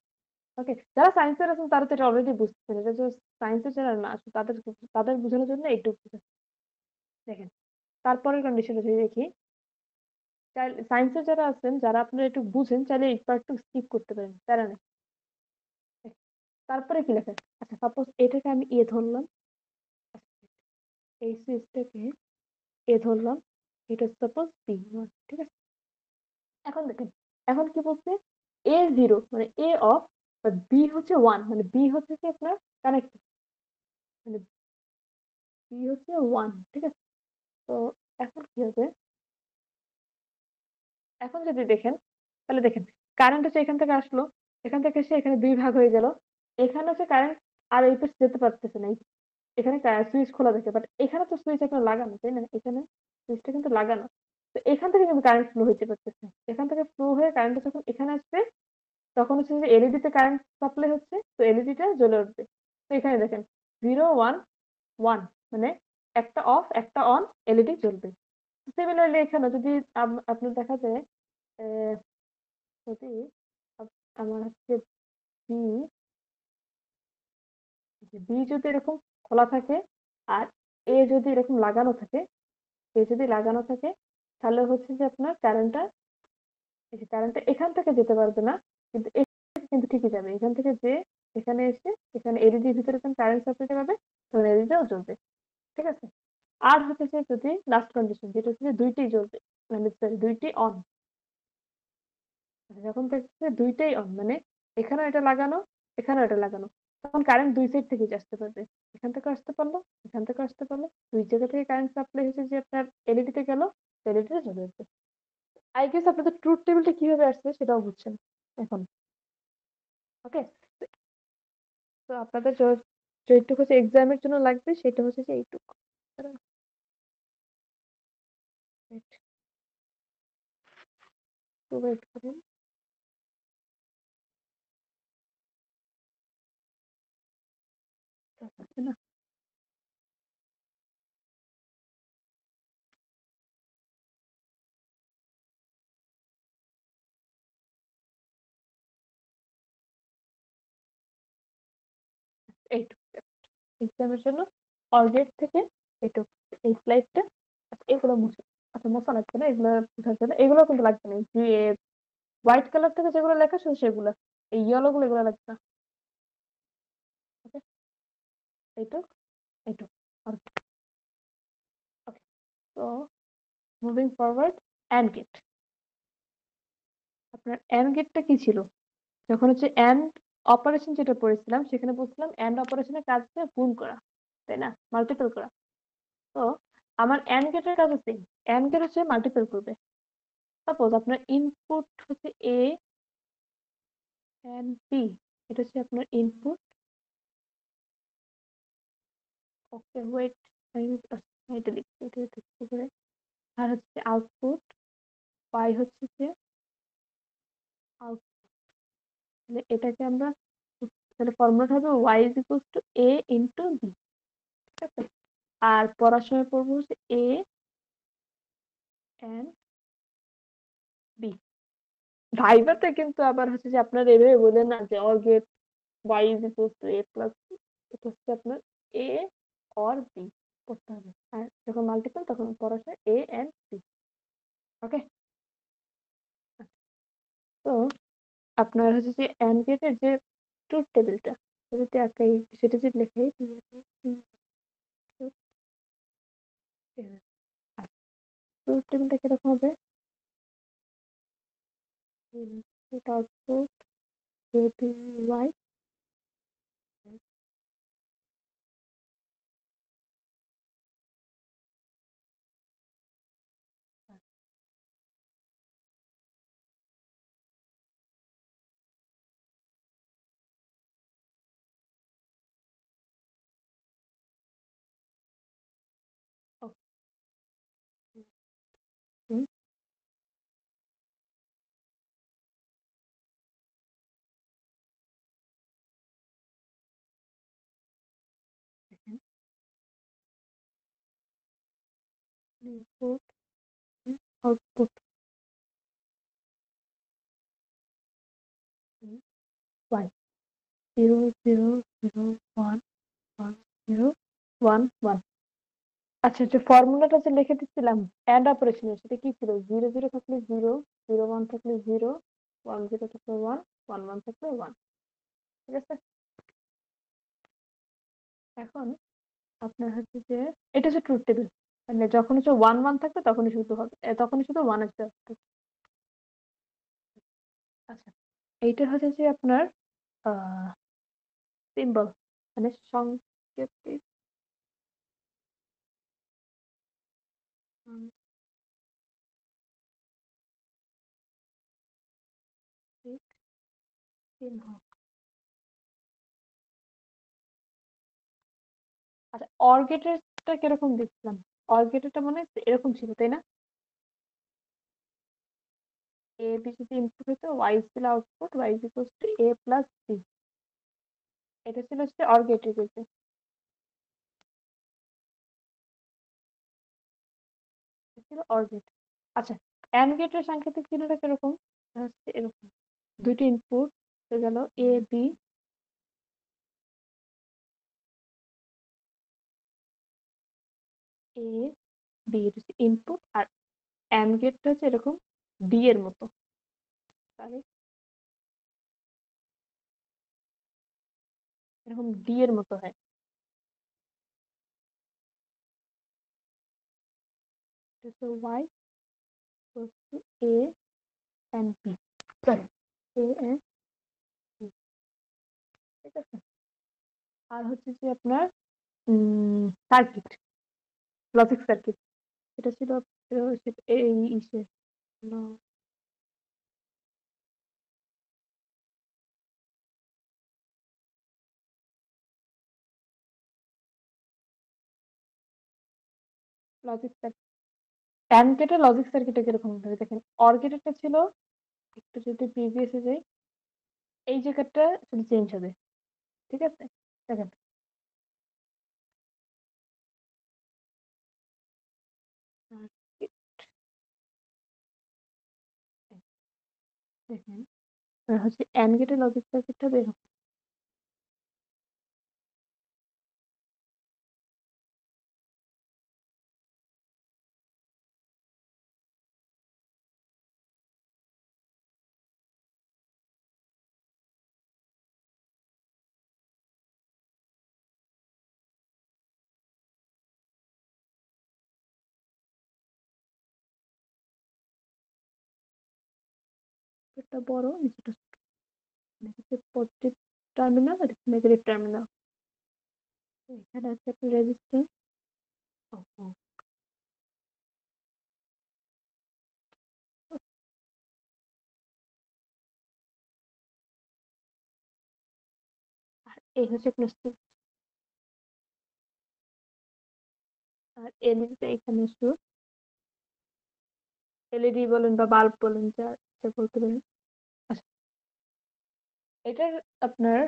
ওকে, যারা সায়েন্সের আছেন তারা তো এটা অলরেডি বুঝতেছেন, এটা যে সায়েন্সের যারা না আছে তাদের তাদের বোঝানোর জন্য এইটুকু দেখেন। তারপরের কন্ডিশনে যদি দেখি, সায়েন্সের যারা আছেন, যারা আপনারা একটু বুঝেন, চাইলে এই পার্টটু স্কিপ করতে পারেন, তারা না। তারপরে কি লেখা, আচ্ছা সাপোজ এটাকে আমি এ ধরলাম, এই সুইচটাকে এ ধরলাম, এটা সাপোজ বি ওয়ান। ঠিক আছে। এখন দেখেন, এখন কি বলছে, এ জিরো মানে এ অফ, বি হচ্ছে ওয়ান, মানে বি হচ্ছে কি আপনার কানেক্ট, মানে বি হচ্ছে ওয়ান। ঠিক আছে। তো এখন কি হবে, এখন যদি দেখেন, তাহলে দেখেন কারেন্ট হচ্ছে এখান থেকে আসলো, এখান থেকে এসে এখানে দুই ভাগ হয়ে গেল। এখানে হচ্ছে কারেন্ট আর এই পাশে যেতে পারতেছে না, এখানে সুইচ খোলা থাকে, বাট এখানে তো সুইচ এখন লাগানো তাই না, এখানে সুইচটা কিন্তু লাগানো। তো এখান থেকে কিন্তু কারেন্ট ফ্লো হইতে পারতেছে, এখান থেকে ফ্লো হয়ে কারেন্ট যখন এখানে আসবে, তখন হচ্ছে যে এলইডি তে কারেন্ট সাপ্লাই হচ্ছে, তো এলইডিটা জ্বলে উঠবে। তো এখানে দেখেন 0 1 1, মানে একটা অফ একটা অন, এলইডি জ্বলবে। সিমিলারলি এখানে যদি আপনার দেখা যায় আহ, যদি আমার হচ্ছে বি, বি যদি এরকম খোলা থাকে আর এ যদি এরকম লাগানো থাকে, এ যদি লাগানো থাকে, তাহলে হচ্ছে যে আপনার কারেন্টটা, এই যে কারেন্টটা এখান থেকে যেতে পারবে না, কিন্তু কিন্তু ঠিকই যাবে এখান থেকে, যে এখানে এসে এখানে এলইডির ভিতরে যখন কারেন্ট সাপ্লাই পাবে তখন এলইডিটাও জ্বলবে। ঠিক আছে। আর হচ্ছে যে যদি লাস্ট কন্ডিশন যেটা হচ্ছে যে দুইটাই জ্বলবে, মানে sorry, দুইটাই অন, যখন দেখছে দুইটাই অন মানে এখানেও এটা লাগানো, এখানেও এটা লাগানো, তখন কারেন্ট দুই সাইড থেকে আসতে পারবে। এখান থেকে আসতে পারলো, এখান থেকে আসতে পারলো, দুই জায়গা থেকে কারেন্ট সাপ্লাই হচ্ছে যে আপনার এলইডি তে গেল, এলইডি তে চলে যাবে। আই গেস আপনাদের ট্রুথ টেবিলটা কিভাবে আসছে সেটাও বুঝছেন এখন। ওকে। তো আপনাদের যেটুকু হচ্ছে এক্সামের জন্য লাগবে সেটা হচ্ছে যে এইটুকু। ওয়েট করুন। না, এইটুকু এক্সামের জন্য অলগেট থেকে এইটুকু, এই স্লাইডটা। আচ্ছা, এগুলো মুছে, আচ্ছা মোছা লাগবে না, এগুলো বোঝার জন্য এগুলো কিন্তু লাগবে না, যে হোয়াইট কালার থেকে যেগুলো লেখা শুধু সেগুলো, এই ইয়েলো গুলো এগুলো লাগবে না। ওকে, এইটুক, এইটুক। ওকে। তো মুভিং ফরওয়ার্ড, এন্ড গেট। আপনার এন্ড গেটটা কি ছিল? যখন হচ্ছে এন্ড অপারেশন যেটা পড়েছিলাম সেখানে বলছিলাম এন্ড অপারেশনের কাজ হচ্ছে গুণ করা, তাই না, মাল্টিপল করা। তো আমার এন্ড গেটের কাজ হচ্ছে, এন্ড গেট হচ্ছে মাল্টিপল করবে। সাপোজ আপনার ইনপুট হচ্ছে এ এন্ড বি, এটা হচ্ছে আপনার ইনপুট। ওকে ওয়েট, এটা লিখছি, এটা লিখছি করে। আর হচ্ছে আউটপুট, পাই হচ্ছে যে আউট, এটাকে আমরা, তাহলে ফর্মুলা হবে Y is equal to A into B. ঠিক আছে। আর পড়ার সময় পড়বো হচ্ছে এ এন্ড বি। ভাইভাতে কিন্তু আবার হচ্ছে যে আপনার এভাবে বলেন না যে or gate Y is equal to A plus, এটা হচ্ছে আপনার এ অর বি করতে হবে। আর যখন মাল্টিপল তখন পড়ার সময় এ এন্ড বি। ওকে। তো আপনার হচ্ছে যে এন্ড গেটের যে ট্রুথ টেবিলটা, যদি আঁকাই সেটা যদি লেখাই, ট্রুথ টেবিলটা কিরকম হবে? ইনপুট আউটপুট যদি Y, input output Y, zero zero zero one one zero one one. আচ্ছা, যে ফর্মুলাটা যে লিখে দিচ্ছিলাম এন্ড অপারেশনের, সেটা কি ছিল? জিরো জিরো থাকলে জিরো, জিরো ওয়ান থাকলে জিরো, ওয়ান জিরো থাকলে ওয়ান, ওয়ান ওয়ান থাকলে ওয়ান। ঠিক আছে। এখন আপনার হচ্ছে যে এটা হচ্ছে ট্রুথ টেবিল, মানে যখন হচ্ছে ওয়ান ওয়ান থাকবে তখনই শুধু হবে, তখনই শুধু ওয়ান আসবে output। আচ্ছা, এইটা হচ্ছে যে আপনার সিম্বল, মানে সংকেত, সংকেত চিহ্ন। আচ্ছা, অর্গেটেরটা কিরকম দেখছিলাম? অর্গেটেরটা মনে হয় এরকম ছিল, তাই না? এ বি যদি ইনপুট হতো, ওয়াই ছিল output, Y is equal to A plus B. এটা ছিল হচ্ছে অর্গেটের ক্ষেত্রে। ছিল অর গেট। আচ্ছা, অ্যান্ড গেটের সাংকেতিক চিহ্নটা কিরকম? হচ্ছে এরকম, দুইটি ইনপুট হয়ে গেল এ বি, এ বি হচ্ছে ইনপুট, আর অ্যান্ড গেটটা হচ্ছে এরকম ডি এর মতো, তাহলে এরকম ডি এর মতো হয়। Y A and B, sorry A and B, ঠিক আছে। আর হচ্ছে যে আপনার সার্কিট, লজিক সার্কিট, এটা ছিল এই ইসে লজিক সার্কিট। অ্যান্ড গেটের লজিক সার্কিটে কিরকম ভাবে দেখেন, অর গেটেরটা ছিল, একটু যদি প্রিভিয়াসে যাই, এই জায়গাটা শুধু চেঞ্জ হবে, ঠিক আছে। দেখেন, circuit, দেখেন আর হচ্ছে অ্যান্ড গেটের লজিক সার্কিটটা বের হবে। এটা বড়, নিচেটা ছোট, পজিটিভ টার্মিনাল আর নেগেটিভ টার্মিনাল। এখানে আছে একটা রেজিস্ট্যান্স, আর এই হচ্ছে আপনার সুইচ, আর এলইডিটা এখানে শুধু, এলইডি বলেন বা বাল্ব বলেন, যা যা বলতে পারেন। আচ্ছা, এটার আপনার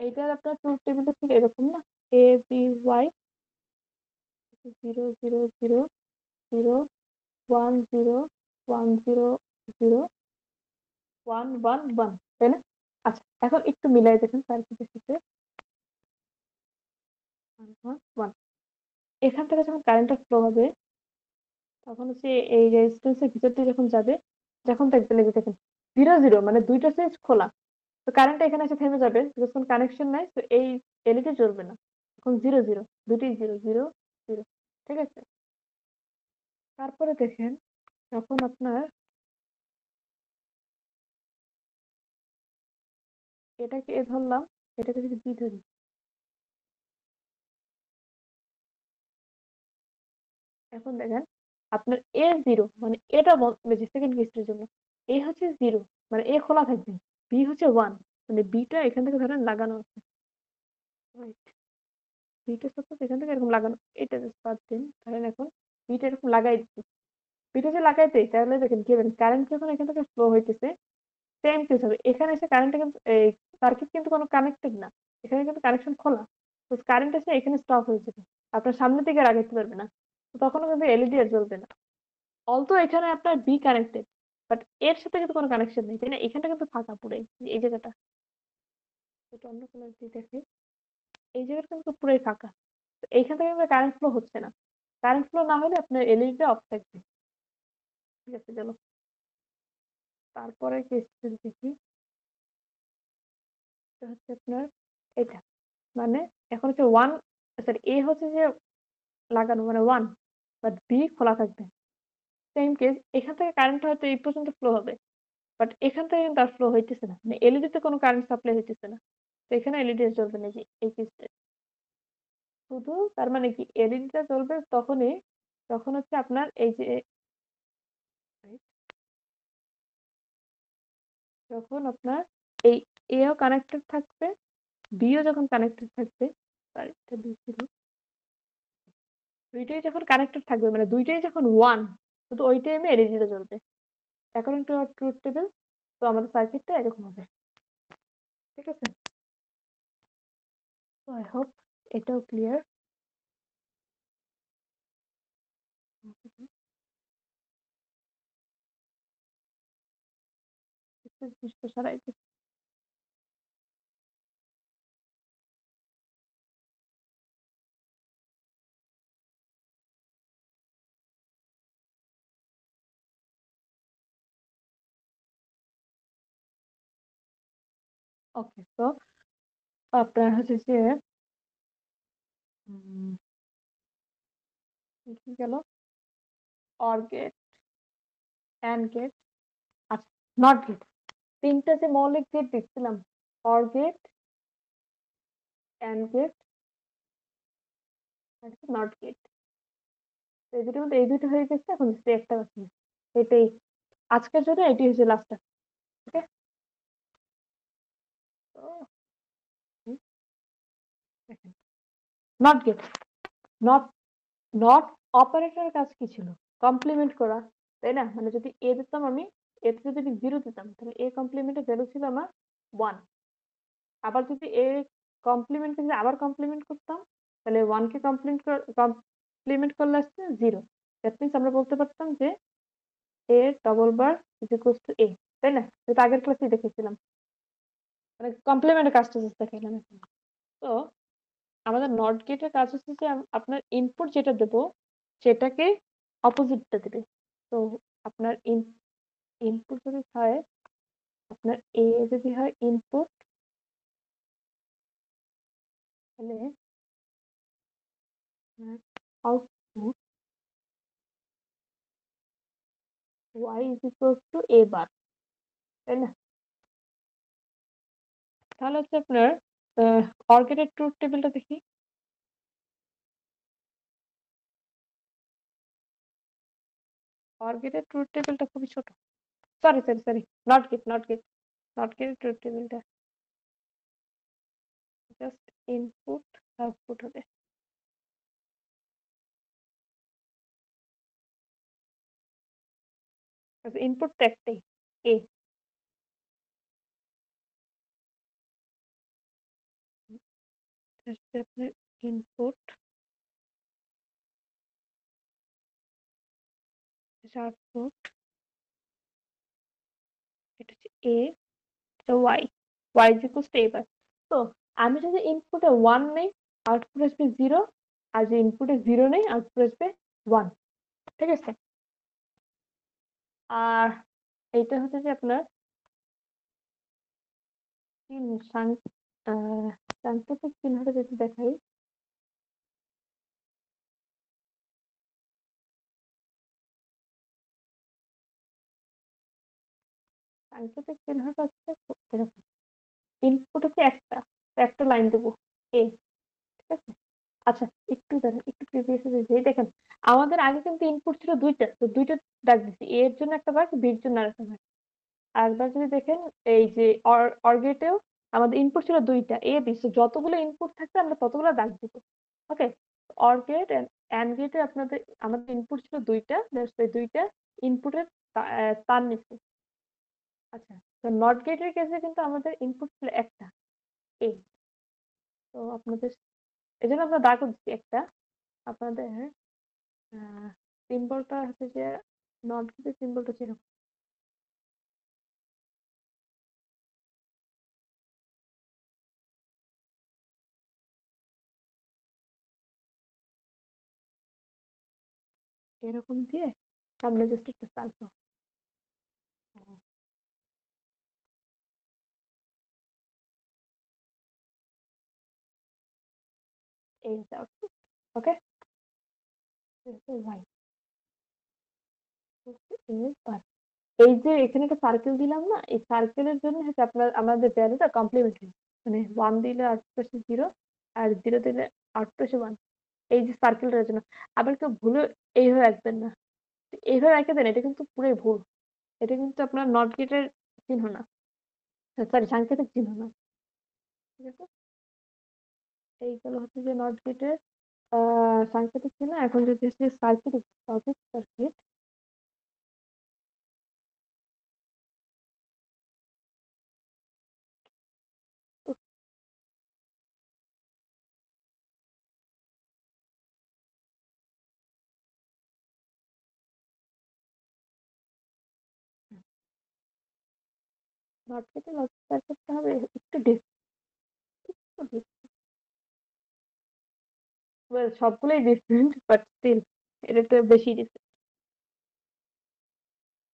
এইটার আপনার ট্রুথ টেবিলটা ছিল এরকম না, এ বি ওয়াই 0 0 0 0 1 0 1 0 1 1, তাই না? আচ্ছা, এখন একটু মিলাই দেখেন সার্কিটের সাথে, 1 1 1। এখান থেকে যখন কারেন্টটা ফ্লো হবে, তখন হচ্ছে এই রেজিস্ট্যান্সের ভিতর দিয়ে যখন যাবে, যখন দেখবেন এই যে দেখেন 0 0, মানে দুইটা সুইচ খোলা, তো কারেন্টটা এখানে এসে থেমে যাবে, যখন কানেকশন নাই, তো এই এলইডি জ্বলবে না। এখন 0 0, দুটি 0 0 0, ঠিক আছে। তারপরে দেখেন, যখন আপনার এটাকে এ ধরলাম, এটাকে যদি বি ধরি, এখন দেখেন আপনার এ জিরো, মানে এটা সেকেন্ড কেসের জন্য এ হচ্ছে জিরো, মানে এ খোলা থাকবে, বি হচ্ছে ওয়ান, মানে বিটা এখান থেকে ধরেন লাগানো আছে, বিটা সাপোজ এখান থেকে এরকম লাগানো, এটা জাস্ট বাদ দিন, ধরেন এখন বিটা এরকম লাগাই দিচ্ছি, বিটা যে লাগাইতে, তাহলে দেখেন কি হবে, কারেন্ট যখন এখান থেকে ফ্লো হইতেছে, সেম কেস হবে এখানে এসে, কারেন্ট কিন্তু এই সার্কিট কিন্তু কোনো কানেক্টেড না, এখানে কিন্তু কানেকশন খোলা, তো কারেন্ট এসে এখানে স্টপ হয়ে যাবে, আপনার সামনের দিকে আর আগাইতে পারবে না, তো তখনও কিন্তু এলইডি আর জ্বলবে না। অলতো এখানে আপনার বি কানেক্টেড, বাট এর সাথে কিন্তু কোনো কানেকশন নেই, তাই না? এখানটা কিন্তু ফাঁকা পুরোই, এই জায়গাটা, এটা অন্য কালার দিয়ে দেখে, এই জায়গাটা কিন্তু পুরোই ফাঁকা, তো এইখান থেকে কিন্তু কারেন্ট ফ্লো হচ্ছে না, কারেন্ট ফ্লো না হলে আপনার এলইডিটা অফ থাকবে, ঠিক আছে। চলো তারপরে কেস দেখি, এটা হচ্ছে আপনার এটা, মানে এখন হচ্ছে ওয়ান, সরি এ হচ্ছে যে লাগানো মানে ওয়ান, বাট বি খোলা থাকবে, সেম কেস, এখান থেকে কারেন্ট হয়তো এই পর্যন্ত ফ্লো হবে, বাট এখান থেকে কিন্তু আর ফ্লো হইতেছে না, মানে এলইডি তে কোনো কারেন্ট সাপ্লাই হইতেছে না, তো এখানে এলইডি জ্বলবে না, যে এই কেসটা শুধু, তার মানে কি এলইডিটা জ্বলবে তখনই, তখন হচ্ছে আপনার এই যে, যখন আপনার এই এও কানেক্টেড থাকবে, বিও যখন কানেক্টেড থাকবে, সরি এটা বি ছিল, দুইটাই যখন কানেক্টেড থাকবে, মানে দুইটাই যখন ওয়ান, শুধু ওই টাইমে এলইডিটা জ্বলবে, অ্যাকর্ডিং টু ট্রুথ টেবিল। তো আমাদের সার্কিটটা এরকম হবে, ঠিক আছে। তো আই হোপ এটাও ক্লিয়ার। জিনিসটা সরাই দিই। ওকে, তো আপনার হচ্ছে যে উম, কি গেল, অর গেট, অ্যান্ড গেট, আচ্ছা, নট গেট। তিনটা যে মৌলিক গেট দেখছিলাম, or gate, and gate, not gate, এই দুটোর মধ্যে এই দুটো হয়ে গেছে, এখন যে একটা বাকি আছে। এটাই আজকের জন্য, এটি হচ্ছে last. Okay, not gate, not, not অপারেটরের কাজ কি ছিল? কমপ্লিমেন্ট করা, তাই না? মানে যদি এ দিতাম আমি, এতে যদি আমি জিরো দিতাম, তাহলে এ কমপ্লিমেন্টের ভ্যালু ছিল আমার ওয়ান। আবার যদি এ কমপ্লিমেন্ট যদি আবার কমপ্লিমেন্ট করতাম, তাহলে ওয়ান কে কমপ্লিমেন্ট করলে আসছে জিরো। দ্যাট মিনস আমরা বলতে পারতাম যে A double bar is equal to A, তাই না? যেটা আগের ক্লাসে দেখেছিলাম, মানে কমপ্লিমেন্টের কাজটা জাস্ট দেখাইলাম এখন। তো আমাদের নট গেটের কাজ হচ্ছে যে আপনার ইনপুট যেটা দেবো সেটাকে অপোজিটটা দেবে। তো আপনার ইনপুট যদি হয়, আপনার এ যদি হয় ইনপুট, তাহলে output Y is equal to A bar, তাই না? তাহলে হচ্ছে আপনার অর গেটের ট্রুথ টেবিলটা দেখি। অর গেটের ট্রুথ টেবিলটা খুবই ছোট। Sorry sorry sorry, not gate, not gate, not গেটের ট্রুথ টেবিলটা জাস্ট ইনপুট আউটপুট হবে। ইনপুট তো একটাই, এ। আপনার ইনপুট, আউটপুট, এটা হচ্ছে এ, এটা Y, Y is equal to A bar. তো আমি যদি ইনপুটে ওয়ান নেই, আউটপুট আসবে জিরো। আর যদি ইনপুটে জিরো নেই, আউটপুট আসবে ওয়ান। ঠিক আছে? আর এইটা হচ্ছে যে আপনার সাংকেতিক চিহ্নটা যদি দেখাই, সাংকেতিক চিহ্নটা হচ্ছে এরকম। ইনপুট হচ্ছে একটা, তো একটা লাইন দেবো এ। ঠিক আছে? আচ্ছা, একটু দেখেন, একটু প্রিভিয়াস যে দেখেন, আমাদের আগে কিন্তু ইনপুট ছিল দুইটা, তো দুইটা ডাক দিচ্ছি, এ এর জন্য একটা ভাগ, বি এর জন্য আরেকটা ভাগ। আরেকবার যদি দেখেন, এই যে অর গেটেও আমাদের ইনপুট ছিল দুইটা, এ বি, তো যতগুলো ইনপুট থাকবে আমরা ততগুলো দাগ দিব। ওকে, অর গেট এন্ড গেটে আপনাদের আমাদের ইনপুট ছিল দুইটা, সেই দুইটা ইনপুটের তার নিচে। আচ্ছা, তো নট গেটের কেসে কিন্তু আমাদের ইনপুট ছিল একটা, এ। তো আপনাদের এই জন্য আমরা দাগ দিচ্ছি একটা। আপনাদের সিম্বলটা হচ্ছে যে নট গেটের সিম্বলটা ছিল এরকম দিয়ে, সামনে জাস্ট একটা সার্কেল, এই আউটপুট। ওকে, ওয়াই, এই যে এখানে একটা সার্কেল দিলাম না, এই সার্কেলের জন্য হচ্ছে আপনার আমাদের ভ্যালুটা কমপ্লিমেন্টারি। মানে ওয়ান দিলে আউটপুট আসে জিরো, আর জিরো দিলে আউটপুট আসে ওয়ান। এই যে সার্কেলটার জন্য। আবার কেউ ভুলে এইভাবে রাখবেন না, এইভাবে রেখে দেন, এটা কিন্তু পুরোই ভুল। এটা কিন্তু আপনার নট গেটের চিহ্ন না, সরি, সাংকেতিক চিহ্ন না। ঠিক আছে? এইগুলো হচ্ছে যে নট গেটের সাংকেতিক চিহ্ন। এখন যদি হচ্ছে সার্কিট, সার্কিট, নট গেটে লজিক বের করতে হবে একটু ডিফারেন্ট। সবগুলোই ডিফারেন্ট বাট স্টিল এটা তো বেশি ডিফারেন্ট।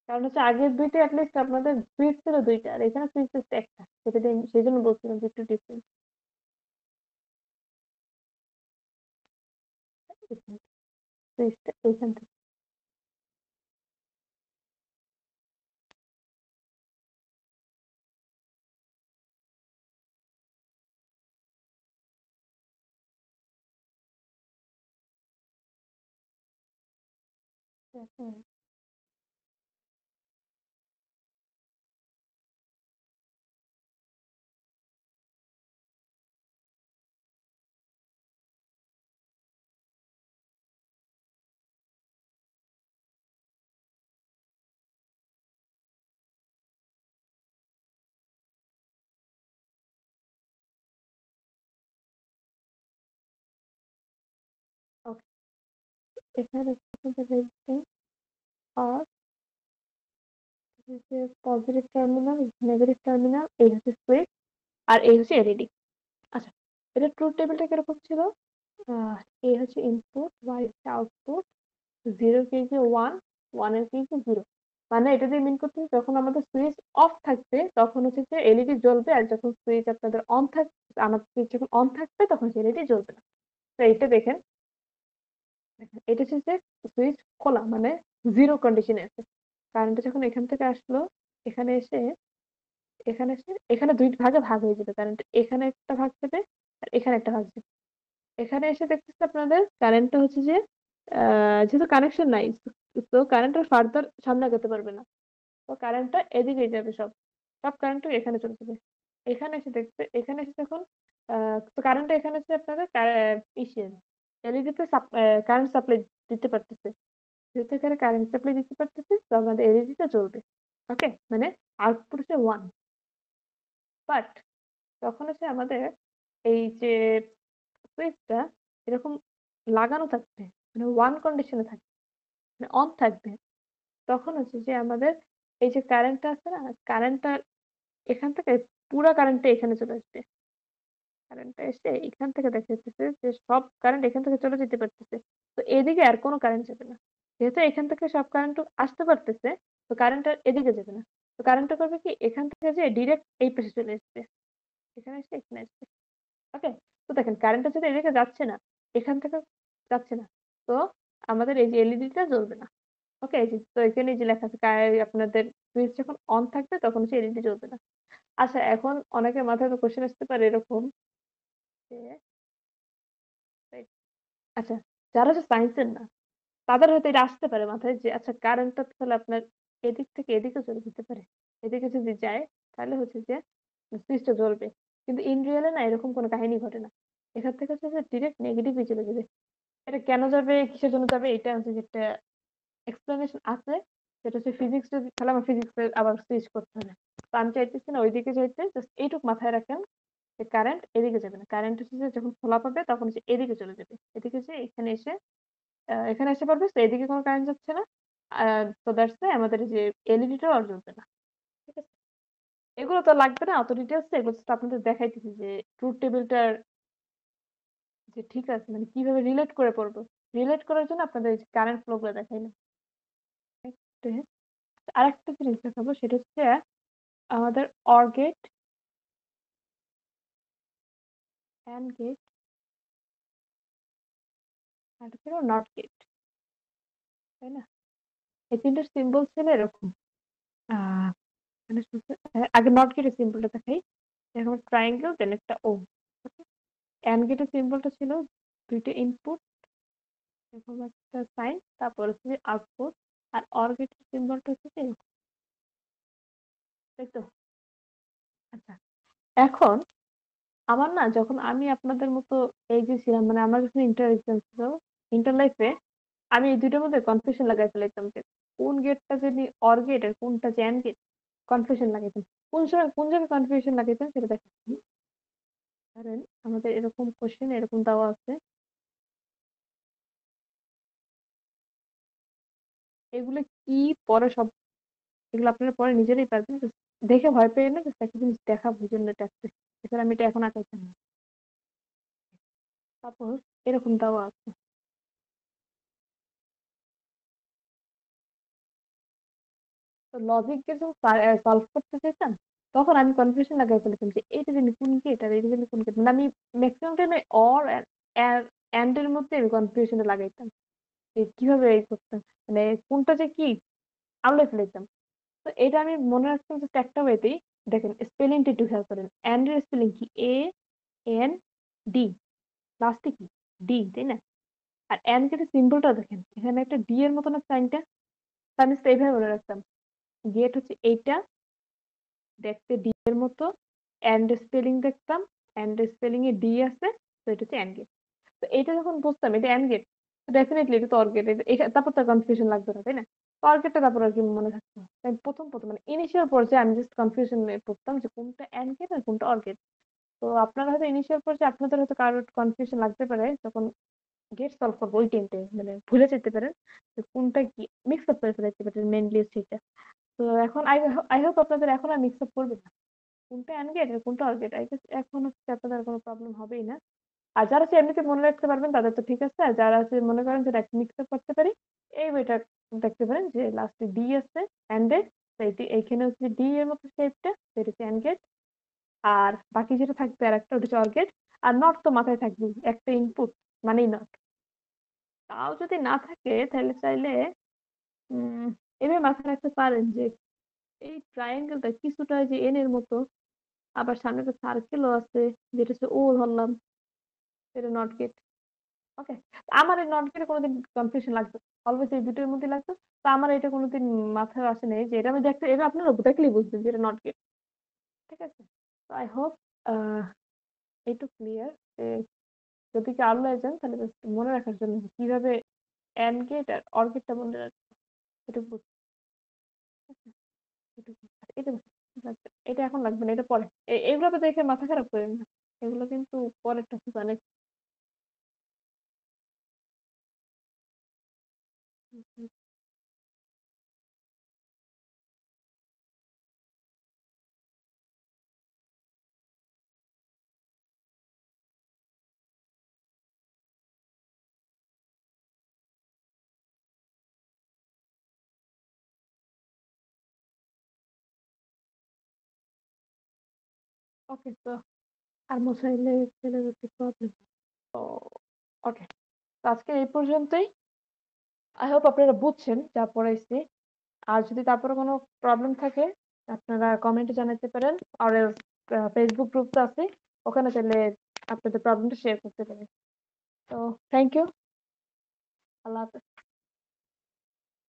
কারণ হচ্ছে আগের দুইটা অ্যাটলিস্ট আপনাদের সুইচ ছিল দুইটা, আর এখানে সুইচ হচ্ছে একটা, সেটা দিয়ে সেই জন্য বলছিলাম যে একটু ডিফারেন্ট। সুইচটা এইখান থেকে। ওকে, এখানে রেজিস্ট্যান্স আর পজিটিভ টার্মিনাল, নেগেটিভ টার্মিনাল, এই হচ্ছে সুইচ, আর এই হচ্ছে এলইডি। আচ্ছা, এটা ট্রুথ টেবিলটা কিরকম ছিল? আহ এ হচ্ছে ইনপুট, ওয়াই হচ্ছে আউটপুট, জিরো কেজি ওয়ান, ওয়ানের কেজি জিরো। মানে এটা দিয়ে মিন করতে যখন আমাদের সুইচ অফ থাকবে তখন হচ্ছে যে এলইডি জ্বলবে, আর যখন সুইচ আপনাদের অন থাকবে, আমাদের সুইচ যখন অন থাকবে তখন সেই এলইডি জ্বলবে না। তো এইটা দেখেন, এটা হচ্ছে যে সুইচ খোলা মানে জিরো কন্ডিশনে আছে। কারেন্টটা যখন এখান থেকে আসলো, এখানে এসে, এখানে দুই ভাগে ভাগ হয়ে যাবে কারেন্ট, এখানে একটা ভাগ যাবে আর এখানে একটা ভাগ যাবে। এখানে এসে দেখতেছি আপনাদের কারেন্টটা হচ্ছে যে যেহেতু কানেকশন নাই, তো কারেন্টটা ফার্দার সামনে আগাতে পারবে না। তো কারেন্টটা এদিকে যাবে, সব সব কারেন্টটা এখানে চলে যাবে। এখানে এসে দেখবে, এখানে এসে যখন তো কারেন্টটা এখানে এসে আপনাদের ইসে এলইডিতে কারেন্ট সাপ্লাই দিতে পারতেছে। যেহেতু এখানে কারেন্ট সাপ্লাই দিতে পারতেছে তো আমাদের এলইডিটা জ্বলবে। ওকে, মানে আউটপুট হচ্ছে ওয়ান। বাট তখন হচ্ছে আমাদের এই যে সুইচটা এরকম লাগানো থাকবে, মানে ওয়ান কন্ডিশনে থাকবে, মানে অন থাকবে। তখন হচ্ছে যে আমাদের এই যে কারেন্টটা আছে না, কারেন্টটা এখান থেকে পুরো কারেন্টটা এখানে চলে আসবে। কারেন্টটা এসে এখান থেকে দেখা যাচ্ছে যে সব কারেন্ট এখান থেকে চলে যেতে পারতেছে। তো এদিকে আর কোনো কারেন্ট যাবে না, যেহেতু এখান থেকে সব কারেন্ট আসতে পারতেছে। তো কারেন্টটা এদিকে যাবে না। তো কারেন্টটা করবে কি, এখান থেকে যে ডিরেক্ট এই পাশে চলে আসবে, এখানে এসে এখানে আসবে। ওকে, তো দেখেন কারেন্টটা যদি এদিকে যাচ্ছে না, এখান থেকে যাচ্ছে না, তো আমাদের এই যে এলইডিটা জ্বলবে না। ওকে, তো এখানে যে লেখা আছে আপনাদের সুইচ যখন অন থাকবে তখন হচ্ছে এলইডি জ্বলবে না। আচ্ছা, এখন অনেকের মাথায় তো কোশ্চেন আসতে পারে এরকম যে, আচ্ছা, যারা হচ্ছে সায়েন্সের না, তাদের হয়তো এটা আসতে পারে মাথায় যে আচ্ছা কারেন্টটা তাহলে আপনার এদিক থেকে এদিকে চলে যেতে পারে, এদিকে যদি যায় তাহলে হচ্ছে যে সুইচটা জ্বলবে। কিন্তু ইন রিয়েলে না, এরকম কোনো কাহিনী ঘটে না। এখান থেকে হচ্ছে যে ডিরেক্ট নেগেটিভে চলে যাবে। এটা কেন যাবে, কিসের জন্য যাবে, এটা হচ্ছে যে একটা এক্সপ্লেনেশন আছে। সেটা হচ্ছে ফিজিক্স, যদি তাহলে আমার ফিজিক্স আবার সুইচ করতে হবে। তো আমি চাইতেছি না ওইদিকে যাইতে, জাস্ট এইটুক মাথায় রাখেন যে কারেন্ট এদিকে যাবে না, কারেন্ট হচ্ছে যে যখন খোলা পাবে তখন হচ্ছে এদিকে চলে যাবে, এদিকে যে এখানে এসে এখানে এসে পড়বে, তো এদিকে কোনো কারেন্ট যাচ্ছে না। তো দ্যাটস আমাদের এই যে এলইডিটাও আর জ্বলবে না। ঠিক আছে, এগুলো তো লাগবে না অত ডিটেলস, এগুলো just আপনাদের দেখাইতেছি যে ট্রুথ টেবিলটার যে ঠিক আছে মানে কিভাবে রিলেট করে পড়বো। রিলেট করার জন্য আপনাদের কারেন্ট ফ্লো গুলো দেখাইলাম। আরেকটা জিনিস দেখাবো, সেটা হচ্ছে আমাদের অর গেট, অ্যান্ড গেট, আর হচ্ছে নট গেট, তাই না? এই তিনটার সিম্বল ছিল এরকম। আহ মানে আগে নট গেটের সিম্বলটা দেখাই। এরকম ট্রায়াঙ্গেল, দেন একটা ও। অ্যান্ড গেটের সিম্বলটা ছিল দুইটা ইনপুট, এরকম একটা সাইন, তারপর হচ্ছে আউটপুট। আর অর গেটের সিম্বলটা হচ্ছে যে এরকম, তাই তো? আচ্ছা, এখন আমার না, যখন আমি আপনাদের মতো এই যে ছিলাম, মানে আমার যখন ইন্টার এক্সাম ছিল, ইন্টার লাইফে, আমি এই দুইটার মধ্যে কনফিউশন লাগাই ফেলাইতাম যে কোন গেটটা যদি অর গেট আর কোনটা জ্যান গেট, কনফিউশন লাগাইতাম। কোন সময় কোন জায়গায় কনফিউশন লাগাইতাম সেটা দেখাচ্ছি। ধরেন আমাদের এরকম কোশ্চেন এরকম দেওয়া আছে, এগুলো কি পরে সব, এগুলো আপনারা পরে নিজেরাই পারবেন। দেখে ভয় পেয়ে না, জাস্ট একটা জিনিস দেখাবো এই জন্য এটা আসছে। এছাড়া আমি এটা এখন আঁকাইতাম না। তারপর এরকম দেওয়া আছে। তো লজিক দিয়ে যখন সলভ করতে চাইতাম, তখন আমি কনফিউশন লাগাই ফেলেছিলাম যে এইটা জানি কোন গেট আর এইটা জানি কোন গেট, মানে আমি ম্যাক্সিমাম টাইমে অর এন্ড এর মধ্যে আমি কনফিউশনে লাগাইতাম যে কিভাবে এই করতাম, মানে কোনটা যে কি আউলে ফেলাইতাম। তো এটা আমি মনে রাখতাম যে একটা ওয়েতেই। দেখেন স্পেলিংটা একটু খেয়াল করেন, এন্ড এর স্পেলিং কি? এন ডি, লাস্টে কি? ডি, তাই না? আর এন গেটের সিম্বলটা দেখেন, এখানে একটা ডি এর মতো না সাইনটা। আমি তো এইভাবে মনে রাখতাম, গেট হচ্ছে এইটা, দেখতে ডি এর মতো, এন্ড স্পেলিং দেখতাম, এন্ড স্পেলিং এ ডি আছে, তো এটা হচ্ছে এন্ড গেট। তো এটা যখন বুঝতাম এটা এন্ড গেট, তো ডেফিনেটলি এটা তো অর গেট। তারপর তো কনফিউশন লাগতো না, তাই না? তো অর গেটটা তারপর আর কি মনে থাকতো। তাই প্রথম প্রথম মানে ইনিশিয়াল পর্যায়ে আমি জাস্ট কনফিউশন পড়তাম যে কোনটা এন্ড গেট আর কোনটা অর গেট। তো আপনারা হয়তো ইনিশিয়াল পর্যায়ে আপনাদের হয়তো কারোর কনফিউশন লাগতে পারে যখন গেট সলভ করবো ওই টাইমে, মানে ভুলে যেতে পারেন যে কোনটা কি, মিক্স আপ করে ফেলাইতে পারেন মেনলি সেটা। তো এখন আই হোপ আপনাদের এখন আর মিক্স আপ করবে না কোনটা এন্ড গেট আর কোনটা অর গেট। আই গেস এখন হচ্ছে আপনাদের কোনো প্রবলেম হবেই না। আর যারা হচ্ছে এমনিতে মনে রাখতে পারবেন তাদের তো ঠিক আছে, আর যারা হচ্ছে মনে করেন যে মিক্স আপ করতে পারি, এই বইটা দেখতে পারেন যে লাস্টে ডি আছে এন্ড এর, তো এইখানে হচ্ছে ডি এর মতো শেপটা, সেটা হচ্ছে এন্ড গেট। আর বাকি যেটা থাকবে আর একটা, ওটা হচ্ছে অর গেট। আর নট তো মাথায় থাকবে, একটা ইনপুট মানেই নট। তাও যদি না থাকে তাহলে চাইলে এভাবে মাথায় রাখতে পারেন যে এই ট্রায়াঙ্গেলটা কিছুটা যে এন এর মতো, আবার সামনে একটা সার্কেলও আছে, যেটা হচ্ছে ও ধরলাম, এটা নট গেট। ওকে। আমার এই নট গেটে কোনোদিন কনফিউশন লাগতো, অলওয়েজ এই দুটোর মধ্যে লাগতো। তো আমার এটা কোনোদিন মাথায় আসে নাই যে এটা আমি দেখতে, এটা আপনারা দেখলেই বুঝবেন যে এটা নট গেট। ঠিক আছে। তো আই হোপ এইটুকু ক্লিয়ার। যদি কি আরো যান তাহলে just মনে রাখার জন্য যে কিভাবে এন্ড গেট আর অর গেটটা মনে রাখবো, এটুকু এটুকু এটা লাগবে। এটা এখন লাগবে না, এটা পরে। এগুলো তো দেখে মাথা খারাপ করেন না, এগুলো কিন্তু পরের টাকা অনেক। ওকে, তো আর মোসাইলে ছেলে প্রবলেম। তো ওকে, তো আজকে এই পর্যন্তই। আই হোপ আপনারা বুঝছেন যা পড়াইছি। আর যদি তারপরে কোনো প্রবলেম থাকে আপনারা কমেন্টে জানাতে পারেন। আর ফেসবুক গ্রুপ তো আছে, ওখানে চাইলে আপনাদের প্রবলেমটা শেয়ার করতে পারেন। তো থ্যাংক ইউ। আল্লাহ হাফেজ।